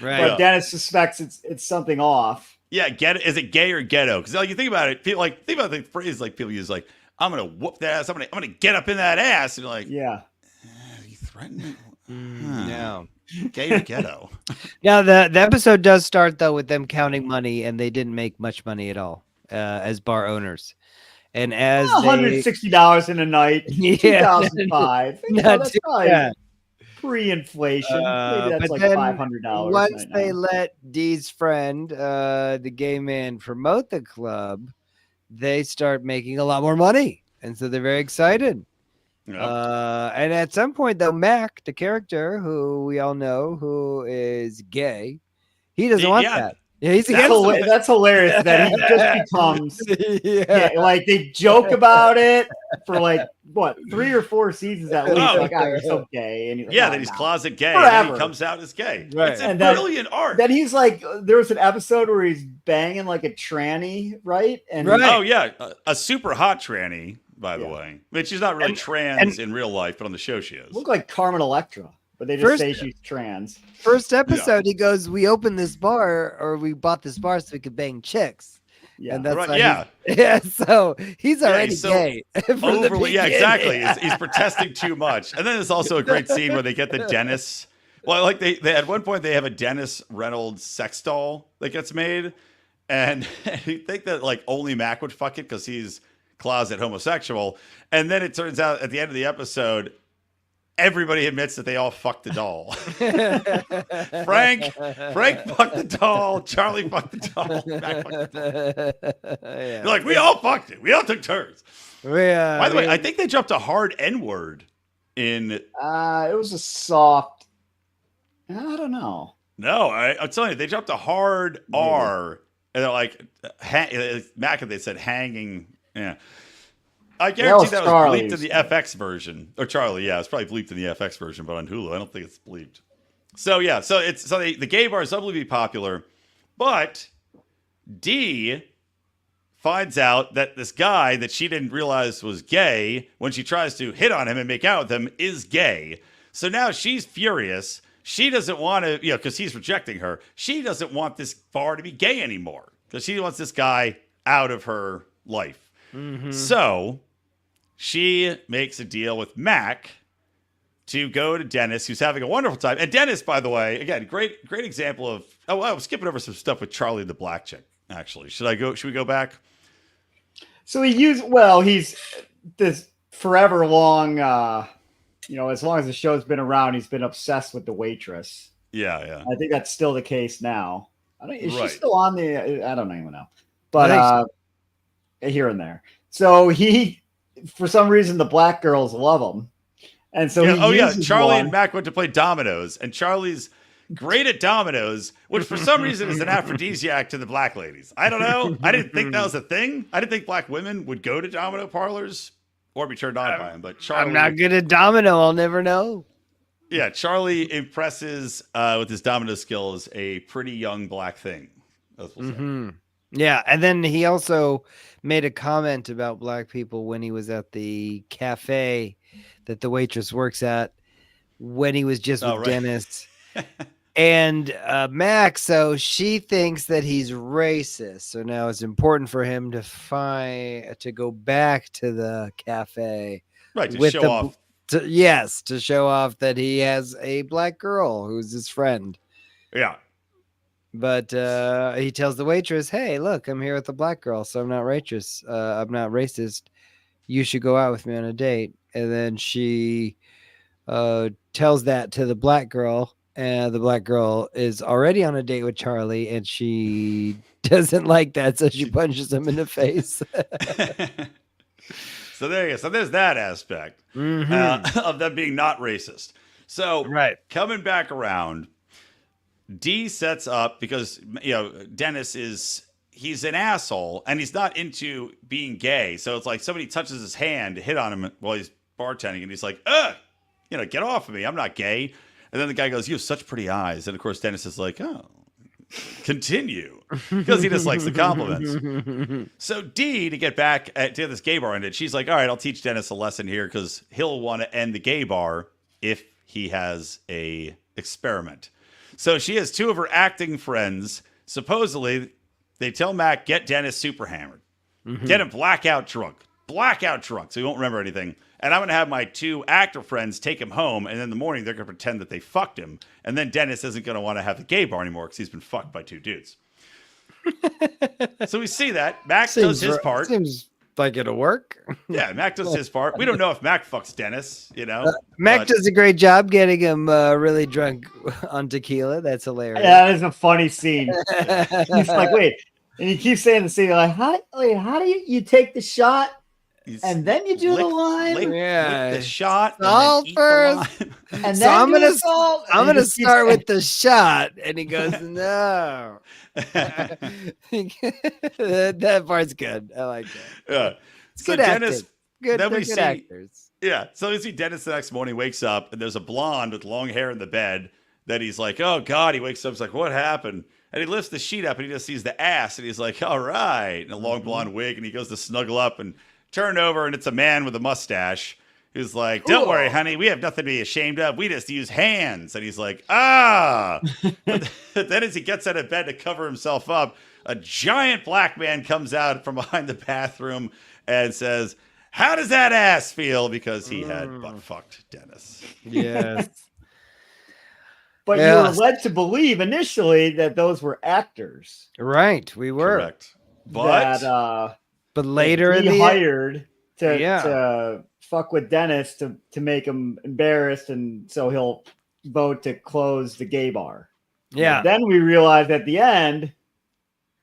Right. But Dennis suspects it's something off. Yeah, is it gay or ghetto? Because like you think about it, people think about the phrase like people use like, I'm gonna whoop that ass, I'm gonna get up in that ass. And you're like, yeah. Are you threatening? No. Gay or ghetto? Now the episode does start though with them counting money, and they didn't make much money at all as bar owners. And as $160 in a night, 2005. That's probably pre-inflation. Maybe that's like $500. Once they let Dee's friend, the gay man, promote the club, they start making a lot more money, and so they're very excited. Yep. And at some point, though, Mac, the character who we all know who is gay, he doesn't want that. Yeah, he's against that's hilarious that he just becomes like they joke about it for like what 3 or 4 seasons at least. Like, you're so gay, and he's like, that he's closet gay, and he comes out as gay. Right. It's a brilliant art. Then he's like, there was an episode where he's banging like a tranny, right? And a super hot tranny, by the way. I mean, she's not really trans in real life, but on the show she is. Look like Carmen Electra. But they just say she's trans. First episode, he goes, "We opened this bar, or we bought this bar so we could bang chicks." Yeah, and that's so he's already gay. Overly, exactly. He's protesting too much. And then there's also a great scene where they get the Dennis. Well, like they at one point they have a Dennis Reynolds sex doll that gets made, and you think that like only Mac would fuck it because he's closet homosexual, and then it turns out at the end of the episode, everybody admits that they all fucked the doll. Frank fucked the doll. Charlie fucked the doll. Mac fucked the doll. Yeah. They're like, we all fucked it. We all took turns. By the way, I we- think they dropped a hard N-word in. It was a soft. I don't know. No, I'm telling you, they dropped a hard R. And they're like, Mac, they said hanging. Yeah. I guarantee that was bleeped in the FX version. Or Charlie, yeah. It's probably bleeped in the FX version, but on Hulu, I don't think it's bleeped. So, yeah. So the gay bar is unbelievably popular. But Dee finds out that this guy that she didn't realize was gay, when she tries to hit on him and make out with him, is gay. So now she's furious. She doesn't want to, because he's rejecting her. She doesn't want this bar to be gay anymore because she wants this guy out of her life. Mm-hmm. So she makes a deal with Mac to go to Dennis, who's having a wonderful time. And Dennis, by the way, again, great example of. Oh, I'm skipping over some stuff with Charlie the black chick. Actually, should we go back? So he's this forever long. As long as the show's been around, he's been obsessed with the waitress. Yeah. I think that's still the case now. Is she Right. still on the? I don't even know, but here and there. So for some reason, the black girls love him, and so Charlie and Mac went to play dominoes, and Charlie's great at dominoes, which for some reason is an aphrodisiac to the black ladies. I don't know. I didn't think that was a thing. I didn't think black women would go to domino parlors or be turned on by him. But Charlie, I'm not good at domino. I'll never know. Yeah, Charlie impresses with his domino skills a pretty young black thing. That's what's Yeah, and then he also made a comment about black people when he was at the cafe that the waitress works at when he was just with Dennis. And Mac, so she thinks that he's racist. So now it's important for him to go back to the cafe. Right, to show off. To show off that he has a black girl who's his friend. Yeah. But he tells the waitress, "Hey, look, I'm here with a black girl, so I'm not racist. I'm not racist. You should go out with me on a date." And then she tells that to the black girl, and the black girl is already on a date with Charlie, and she doesn't like that, so she punches him in the face. So there you go. So there's that aspect of them being not racist. So coming back around, Dee sets up because Dennis he's an asshole and he's not into being gay. So it's like somebody touches his hand to hit on him while he's bartending, and he's like, get off of me. I'm not gay. And then the guy goes, "You have such pretty eyes." And of course, Dennis is like, "Oh, continue," because he just likes the compliments. So Dee, to get back to this gay bar ended, she's like, "All right, I'll teach Dennis a lesson here because he'll want to end the gay bar if he has a experiment." So she has two of her acting friends. Supposedly, they tell Mac, get Dennis super hammered. Get him blackout drunk, so he won't remember anything. And I'm going to have my two actor friends take him home, and in the morning, they're going to pretend that they fucked him. And then Dennis isn't going to want to have the gay bar anymore because he's been fucked by two dudes. So we see that. Mac does his part. Seems like it'll work. Yeah, Mac does his part. We don't know if Mac fucks Dennis, Mac does a great job getting him really drunk on tequila. That's hilarious. Yeah, that is a funny scene. He's like, wait. And he keeps saying the scene, like, how do you take the shot? And then you do the line. Lick the shot. Salt first. And So then I'm gonna salt. I'm gonna start with the shot, and he goes, "No." That part's good. I like that. Yeah. It's So good acting. Dennis. Good. then They're we good see- actors. Yeah. So we see Dennis the next morning, wakes up, and there's a blonde with long hair in the bed that he's like, "Oh God." He wakes up, he's like, "What happened?" And he lifts the sheet up and he just sees the ass, and he's like, "All right." And a long blonde wig, and he goes to snuggle up and turn over, and it's a man with a mustache who's like, "Don't worry, honey, we have nothing to be ashamed of. We just use hands." And he's like, "Ah." But then as he gets out of bed to cover himself up, a giant black man comes out from behind the bathroom and says, "How does that ass feel?" Because he had butt fucked Dennis. Yes. But you were led to believe initially that those were actors. Right. We were. Correct. But But later he in the hired to fuck with Dennis to make him embarrassed, and so he'll vote to close the gay bar. Yeah. Then we realized at the end,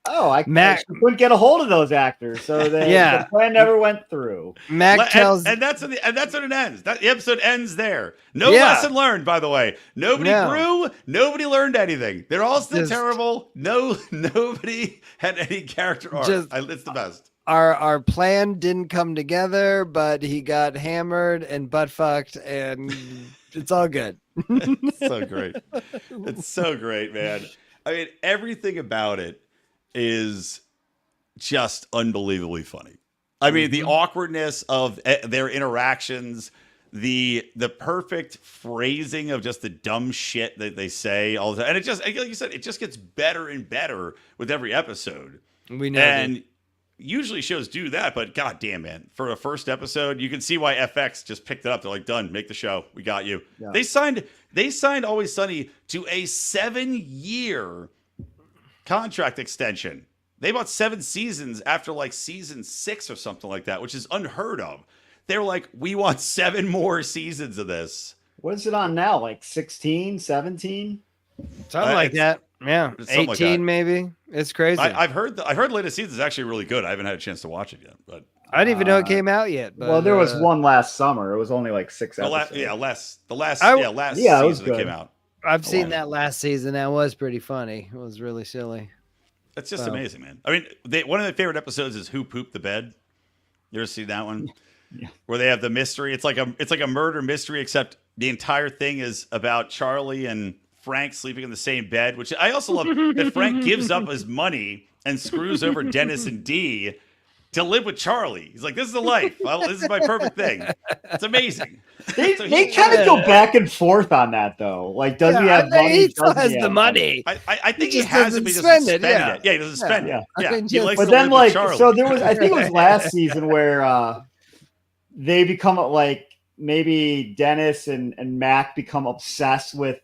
I couldn't get a hold of those actors, so the plan never went through. Mac tells, and that's when it ends. The episode ends there. No lesson learned, by the way. Nobody grew. Nobody learned anything. They're all still terrible. Nobody had any character arc. It's the best. Our plan didn't come together, but he got hammered and butt fucked, and it's all good. It's so great. It's so great, man. I mean, everything about it is just unbelievably funny. I mean, the awkwardness of their interactions, the perfect phrasing of just the dumb shit that they say all the time. And it just, like you said, it just gets better and better with every episode. We know. And usually shows do that, but goddamn, man, for a first episode, you can see why FX just picked it up. They're like, done, make the show. We got you. Yeah. They signed Always Sunny to a 7-year contract extension. They bought 7 seasons after like season 6 or something like that, which is unheard of. They were like, we want 7 more seasons of this. What is it on now? Like 16, 17? Something like that. Yeah, 18 like that. Maybe. It's crazy. I've heard the latest season is actually really good. I haven't had a chance to watch it yet, but I didn't even know it came out yet. But, well, there was one last summer. It was only like 6 episodes. The last season that came out. I've seen that last season. That was pretty funny. It was really silly. It's just amazing, man. I mean, one of my favorite episodes is Who Pooped the Bed. You ever seen that one? Yeah. Where they have the mystery. It's like a murder mystery, except the entire thing is about Charlie and Frank sleeping in the same bed, which I also love that Frank gives up his money and screws over Dennis and Dee to live with Charlie. He's like, this is the life. This is my perfect thing. It's amazing. They kind of go back and forth on that, though. Like, does he have money? He still has the money. I think he has it, but he doesn't spend it. Yeah, he doesn't spend it. Yeah. He likes but to then, live with Charlie. so there was, I think it was last season where they become like, maybe Dennis and Mac become obsessed with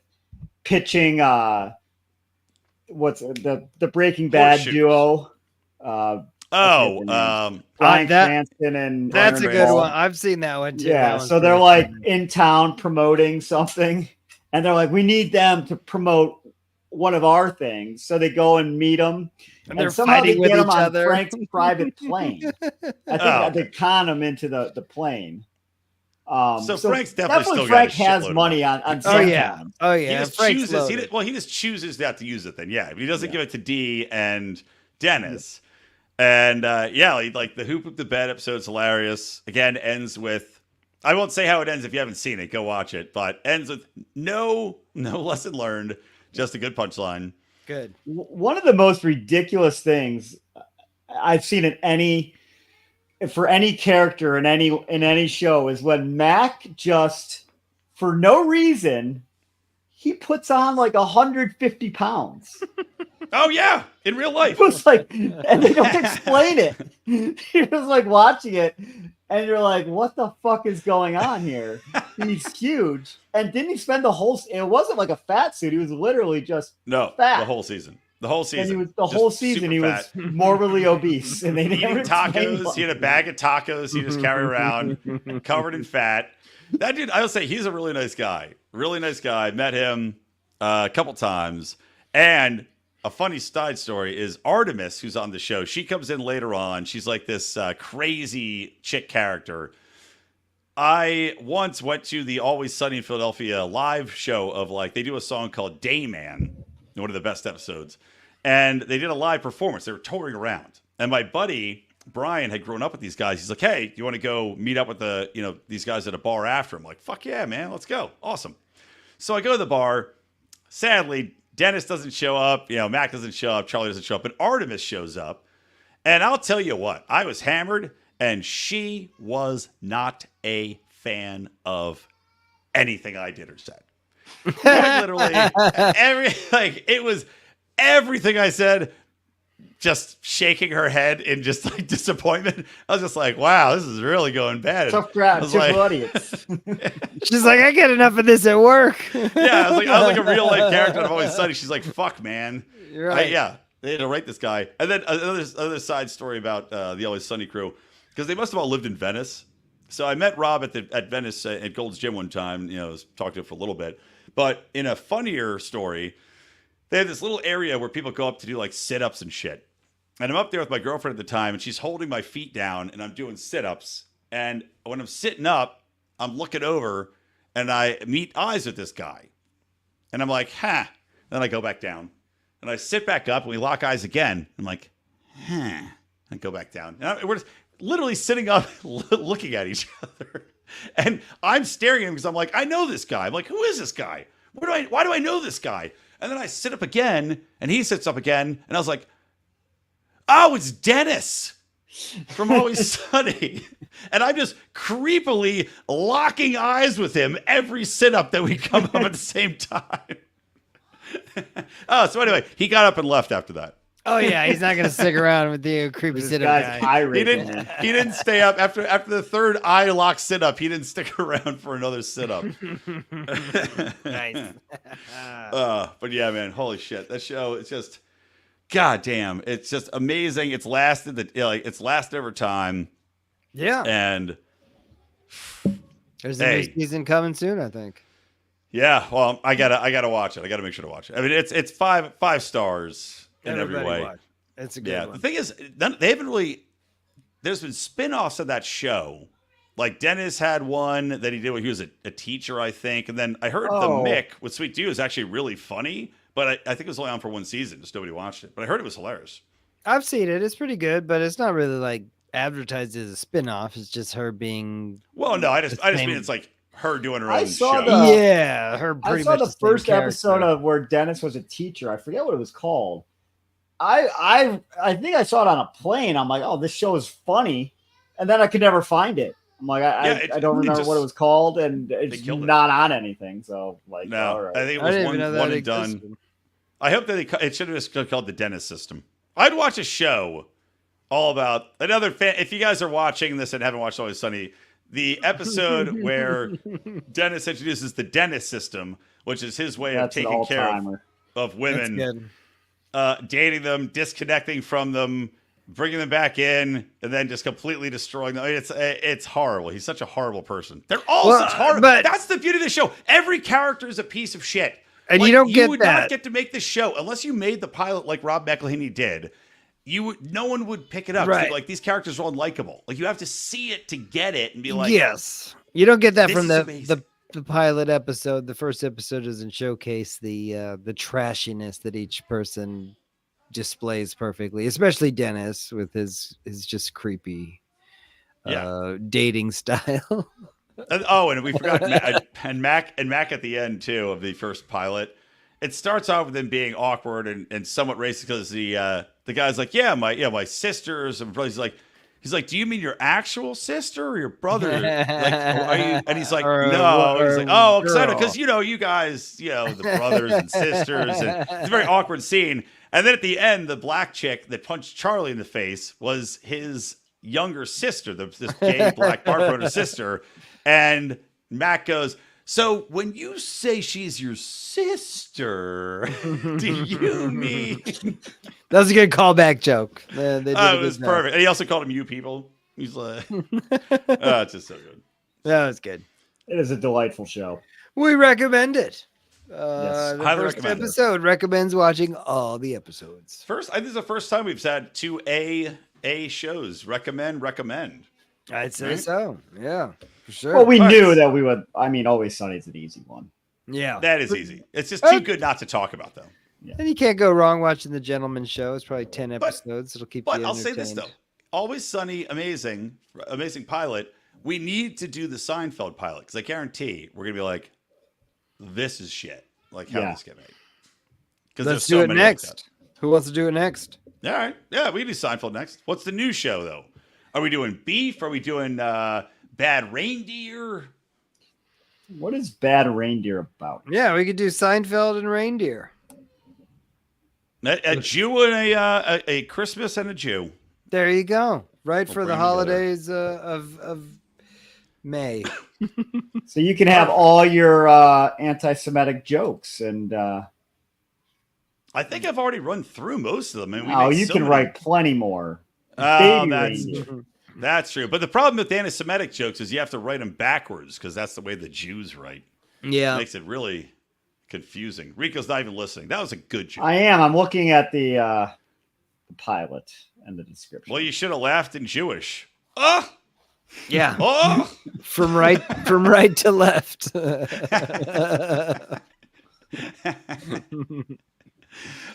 pitching what's the Breaking Bad duo. Bryan Cranston and that's a good one. I've seen that one too. Yeah, so they're like in town promoting something, and they're like, we need them to promote one of our things. So they go and meet them, and they're somehow fighting they with get each them on other. Frank's private plane. I think they con him into the plane. So Frank's definitely Frank has money on Sitcoms. Oh yeah. He just chooses not to use it then. Yeah, but he doesn't give it to Dee and Dennis. And like the Who Pooped the Bed episode's hilarious. Again, ends with, I won't say how it ends if you haven't seen it. Go watch it. But ends with no lesson learned, just a good punchline. Good. One of the most ridiculous things I've seen for any character in any show is when Mac just, for no reason, he puts on like 150 pounds. Oh yeah, in real life. It was like, and they don't explain it. You're just like watching it, and you're like, "What the fuck is going on here?" He's huge, and didn't he spend the whole? It wasn't like a fat suit. He was literally just fat. The whole season. The whole season. And he was morbidly obese, and they eating tacos. He had a bag of tacos he just carried around, covered in fat. That dude, I will say, he's a really nice guy. Really nice guy. Met him a couple times, and a funny side story is Artemis, who's on the show. She comes in later on. She's like this crazy chick character. I once went to the Always Sunny in Philadelphia live show of they do a song called Dayman, one of the best episodes. And they did a live performance. They were touring around. And my buddy, Brian, had grown up with these guys. He's like, hey, you want to go meet up with these guys at a bar after? I'm like, fuck yeah, man, let's go. Awesome. So I go to the bar. Sadly, Dennis doesn't show up. Mac doesn't show up. Charlie doesn't show up. But Artemis shows up. And I'll tell you what, I was hammered, and she was not a fan of anything I did or said. Literally, it was everything I said, just shaking her head in just disappointment. I was just like, wow, this is really going bad. Tough crowd, tough audience. She's like, I get enough of this at work. Yeah, I was like a real life character. I'm always sunny. She's like, fuck, man. You're right. They had to write this guy. And then another side story about the Always Sunny crew, because they must have all lived in Venice. So I met Rob at Venice at Gold's Gym one time. You know, talked to him for a little bit. But in a funnier story, they have this little area where people go up to do like sit-ups and shit. And I'm up there with my girlfriend at the time, and she's holding my feet down, and I'm doing sit-ups. And when I'm sitting up, I'm looking over, and I meet eyes with this guy. And I'm like, huh. Then I go back down. And I sit back up, and we lock eyes again. I'm like, huh. And go back down. And we're just literally sitting up, looking at each other. And I'm staring at him because I'm like, I know this guy. I'm like, who is this guy? Why do I know this guy? And then I sit up again, and he sits up again. And I was like, oh, it's Dennis from Always Sunny. And I'm just creepily locking eyes with him every sit-up that we come up at the same time. So anyway, he got up and left after that. Oh yeah, he's not gonna stick around with the creepy This sit-up guy's guy. irate, He man. didn't stay up after the third eye lock sit-up. He didn't stick around for another sit-up. Nice. But yeah, man, holy shit. That show, it's just, god damn, it's just amazing. It's lasted over time. Yeah. And There's a new season coming soon, I think. yeah, well, I gotta watch it. I gotta make sure to watch it. I mean, it's five stars in every Everybody way. watch. It's a good Yeah, one. the thing is, they haven't really. There's been spin-offs of that show. Like Dennis had one that he did when he was a teacher, I think. And then I heard the Mick with Sweet Dew is actually really funny, but I think it was only on for one season. Just nobody watched it. But I heard it was hilarious. I've seen it. It's pretty good, but it's not really like advertised as a spin-off. It's just her being Well, no, I just same- mean it's like her doing her I own saw show. the- yeah, her I pretty saw much the same first episode character. of where Dennis was a teacher. I forget what it was called. I think I saw it on a plane. I'm like, oh, this show is funny, and then I could never find it. I'm like, I don't remember what it was called, and it's killed it. not on anything. So like, No, all right. I think it I was didn't even know that one and done. existed. I hope that it should have just called the Dennis System. I'd watch a show all about another fan. If you guys are watching this and haven't watched Always Sunny, the episode where Dennis introduces the Dennis System, which is his way That's of an taking care all-timer. of That's women, good. dating them, disconnecting from them, bringing them back in, and then just completely destroying them. It's horrible. He's such a horrible person. They're all Well, such horrible. but- That's the beauty of the show. Every character is a piece of shit. And Like, you don't get would that. not get to make this show unless you made the pilot like Rob McElhenney did. No one would pick it up. Right. Like these characters are unlikable. Like you have to see it to get it and be like, yes, you don't get that this from is the amazing. the pilot episode. The first episode doesn't showcase the trashiness that each person displays perfectly, especially Dennis with his just creepy dating style. And we forgot Mac at the end too of the first pilot. It starts off with him being awkward and somewhat racist because the guy's like, my sisters and brothers. He's like, do you mean your actual sister or your brother? Like, are you? And he's like, no. He's like, oh, excited because you guys, the brothers and sisters. And it's a very awkward scene. And then at the end, the black chick that punched Charlie in the face was his younger sister, this gay black bartender sister. And Mac goes, so when you say she's your sister, do you mean? That was a good callback joke. They did a It good was job. perfect. And he also called him you people. He's like, it's just so good. That was good. It is a delightful show. We recommend it. Yes, The highly first recommend it. episode recommends watching all the episodes. I think this is the first time we've had two A shows. Recommend. I'd say Right? so. Yeah, for sure. Well, we Nice. knew that we would. I mean, Always Sunny's an easy one. yeah. That is easy. It's just too good not to talk about, though. And you can't go wrong watching the Gentleman Show. It's probably 10 episodes. It'll keep But you I'll say this, entertained. though. Always Sunny, amazing pilot. We need to do the Seinfeld pilot because I guarantee we're going to be like, this is shit. Like, how did this get made? Because Let's do it next. Who wants to do it next? All right. Yeah, we can do Seinfeld next. What's the new show, though? Are we doing Beef? Are we doing Bad Reindeer? What is Bad Reindeer about? Yeah, we could do Seinfeld and Reindeer. A Jew and a Christmas and a Jew. There you go. Right We'll for the bring 'em holidays of May. So you can have all your anti-Semitic jokes, and I think I've already run through most of them. And we oh, made you so can many. write plenty more. Oh, Baby that's Reindeer. That's true. But the problem with anti-Semitic jokes is you have to write them backwards because that's the way the Jews write. Yeah. It makes it really confusing. Rico's not even listening. That was a good joke. I am. I'm looking at the pilot and the description. Well, you should have laughed in Jewish. Oh! Yeah. Oh! From right to left.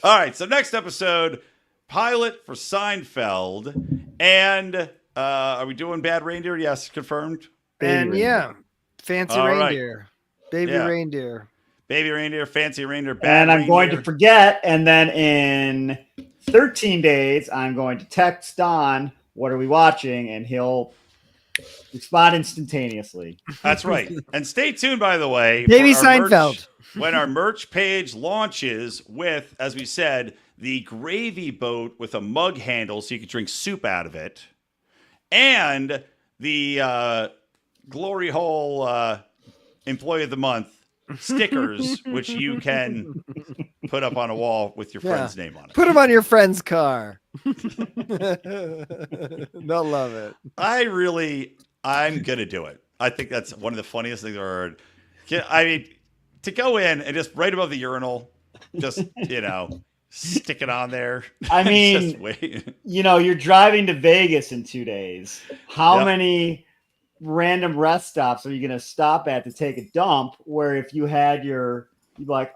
All right, so next episode, pilot for Seinfeld. And are we doing Bad Reindeer? Yes, confirmed. And yeah, fancy All right. reindeer. Baby Yeah. reindeer. Baby reindeer, fancy reindeer, bad And I'm going to reindeer. forget, and then in 13 days, I'm going to text Don, what are we watching? And he'll respond instantaneously. That's right. And stay tuned, by the way. Baby for our merch, Seinfeld. when our merch page launches with, as we said, the gravy boat with a mug handle so you can drink soup out of it. And the Glory Hole Employee of the Month stickers, which you can put up on a wall with your friend's name on it. Put them on your friend's car. They'll love it. I'm going to do it. I think that's one of the funniest things I've heard. I mean, to go in and just right above the urinal, just, stick it on there. I mean, Just wait. You're driving to Vegas in 2 days. How Yep. many random rest stops are you going to stop at to take a dump? Where if you had you'd be like,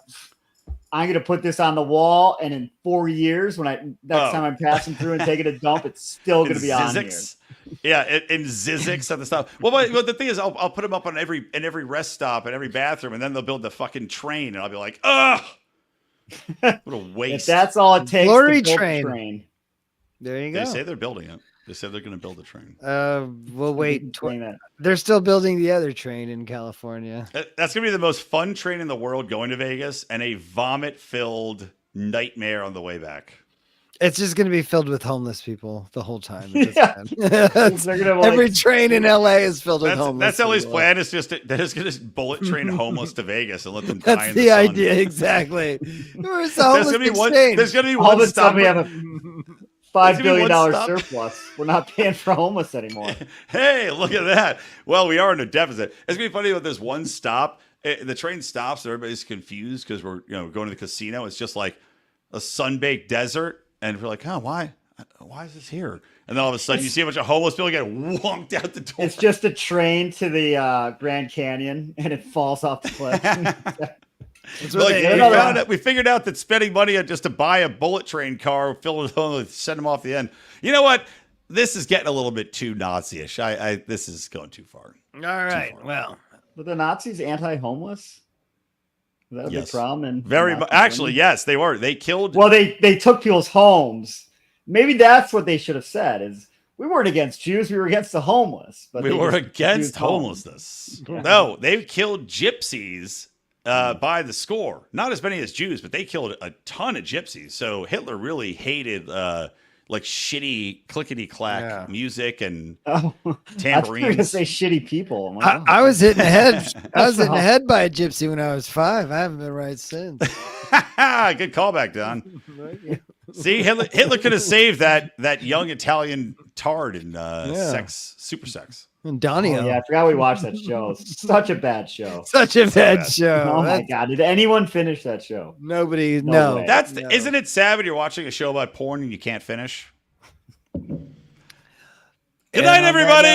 I'm going to put this on the wall, and in 4 years, when next time I'm passing through and taking a dump, it's still going to be on here. Yeah, in Zizix at the stop. Well, the thing is, I'll put them up on every rest stop and every bathroom, and then they'll build the fucking train, and I'll be like, ugh, what a waste. If that's all it takes Glory to build train. the train. There you They go. say they're building it. They said they're going to build a train. We'll wait. Train that. They're still building the other train in California. That's going to be the most fun train in the world going to Vegas, and a vomit-filled nightmare on the way back. It's just going to be filled with homeless people the whole time. Yeah. That's- They're gonna, every train in LA is filled with That's homeless LA's people. plan. Is just they're just going to bullet train homeless to Vegas and let them die That's in the the sun. idea, exactly. Where's the There's homeless going to be one. exchange? There's going to be all of one a stop. sudden we have a There's $5 gonna be billion one stop. surplus. We're not paying for homeless anymore. Hey, look at that. Well, we are in a deficit. It's going to be funny about this one stop. The train stops, and everybody's confused because we're going to the casino. It's just like a sun-baked desert. And we're like, oh, why is this here? And then all of a sudden you see a bunch of homeless people get whonked out the door. It's just a train to the Grand Canyon, and it falls off the cliff. That's We're what like, they- we figured out that spending money just to buy a bullet train car, fill it with, send them off the end. You know what? This is getting a little bit too Nazi-ish. This is going too far. All right. Well, Were the Nazis anti-homeless? Was that a big Yes. problem? In Very Nazi much. Actually, Germany? yes, they were. They killed. Well, they took people's homes. Maybe that's what they should have said. Is we weren't against Jews, we were against the homeless. But we they were just against used homes. homelessness. Yeah. No, they killed gypsies by the score. Not as many as Jews, but they killed a ton of gypsies. So Hitler really hated like shitty clickety-clack music and Oh, I thought you were tambourines. gonna say shitty people. I'm like, oh. I was hitting ahead. I was hitting wrong. ahead by a gypsy when I was 5. I haven't been right since. Good callback, Don. See, Hitler could have saved that young Italian tard in Super Sex. And Oh, Donio. yeah, I forgot we watched that show. It's such a bad show. Such a bad bad. show. Oh my That's- god! Did anyone finish that show? Nobody. No No. way. No. Isn't it sad when you're watching a show about porn and you can't finish? Good night, everybody.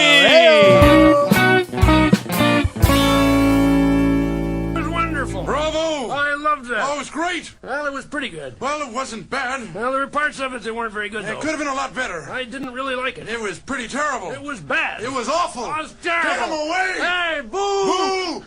It was wonderful. Bravo! I loved that. Oh, it was great. Well, it was pretty good. Well, it wasn't bad. Well, there were parts of it that weren't very good, It though. could have been a lot better. I didn't really like it. It was pretty terrible. It was bad. It was awful. It was terrible. Get him away! Hey, boo! Boo!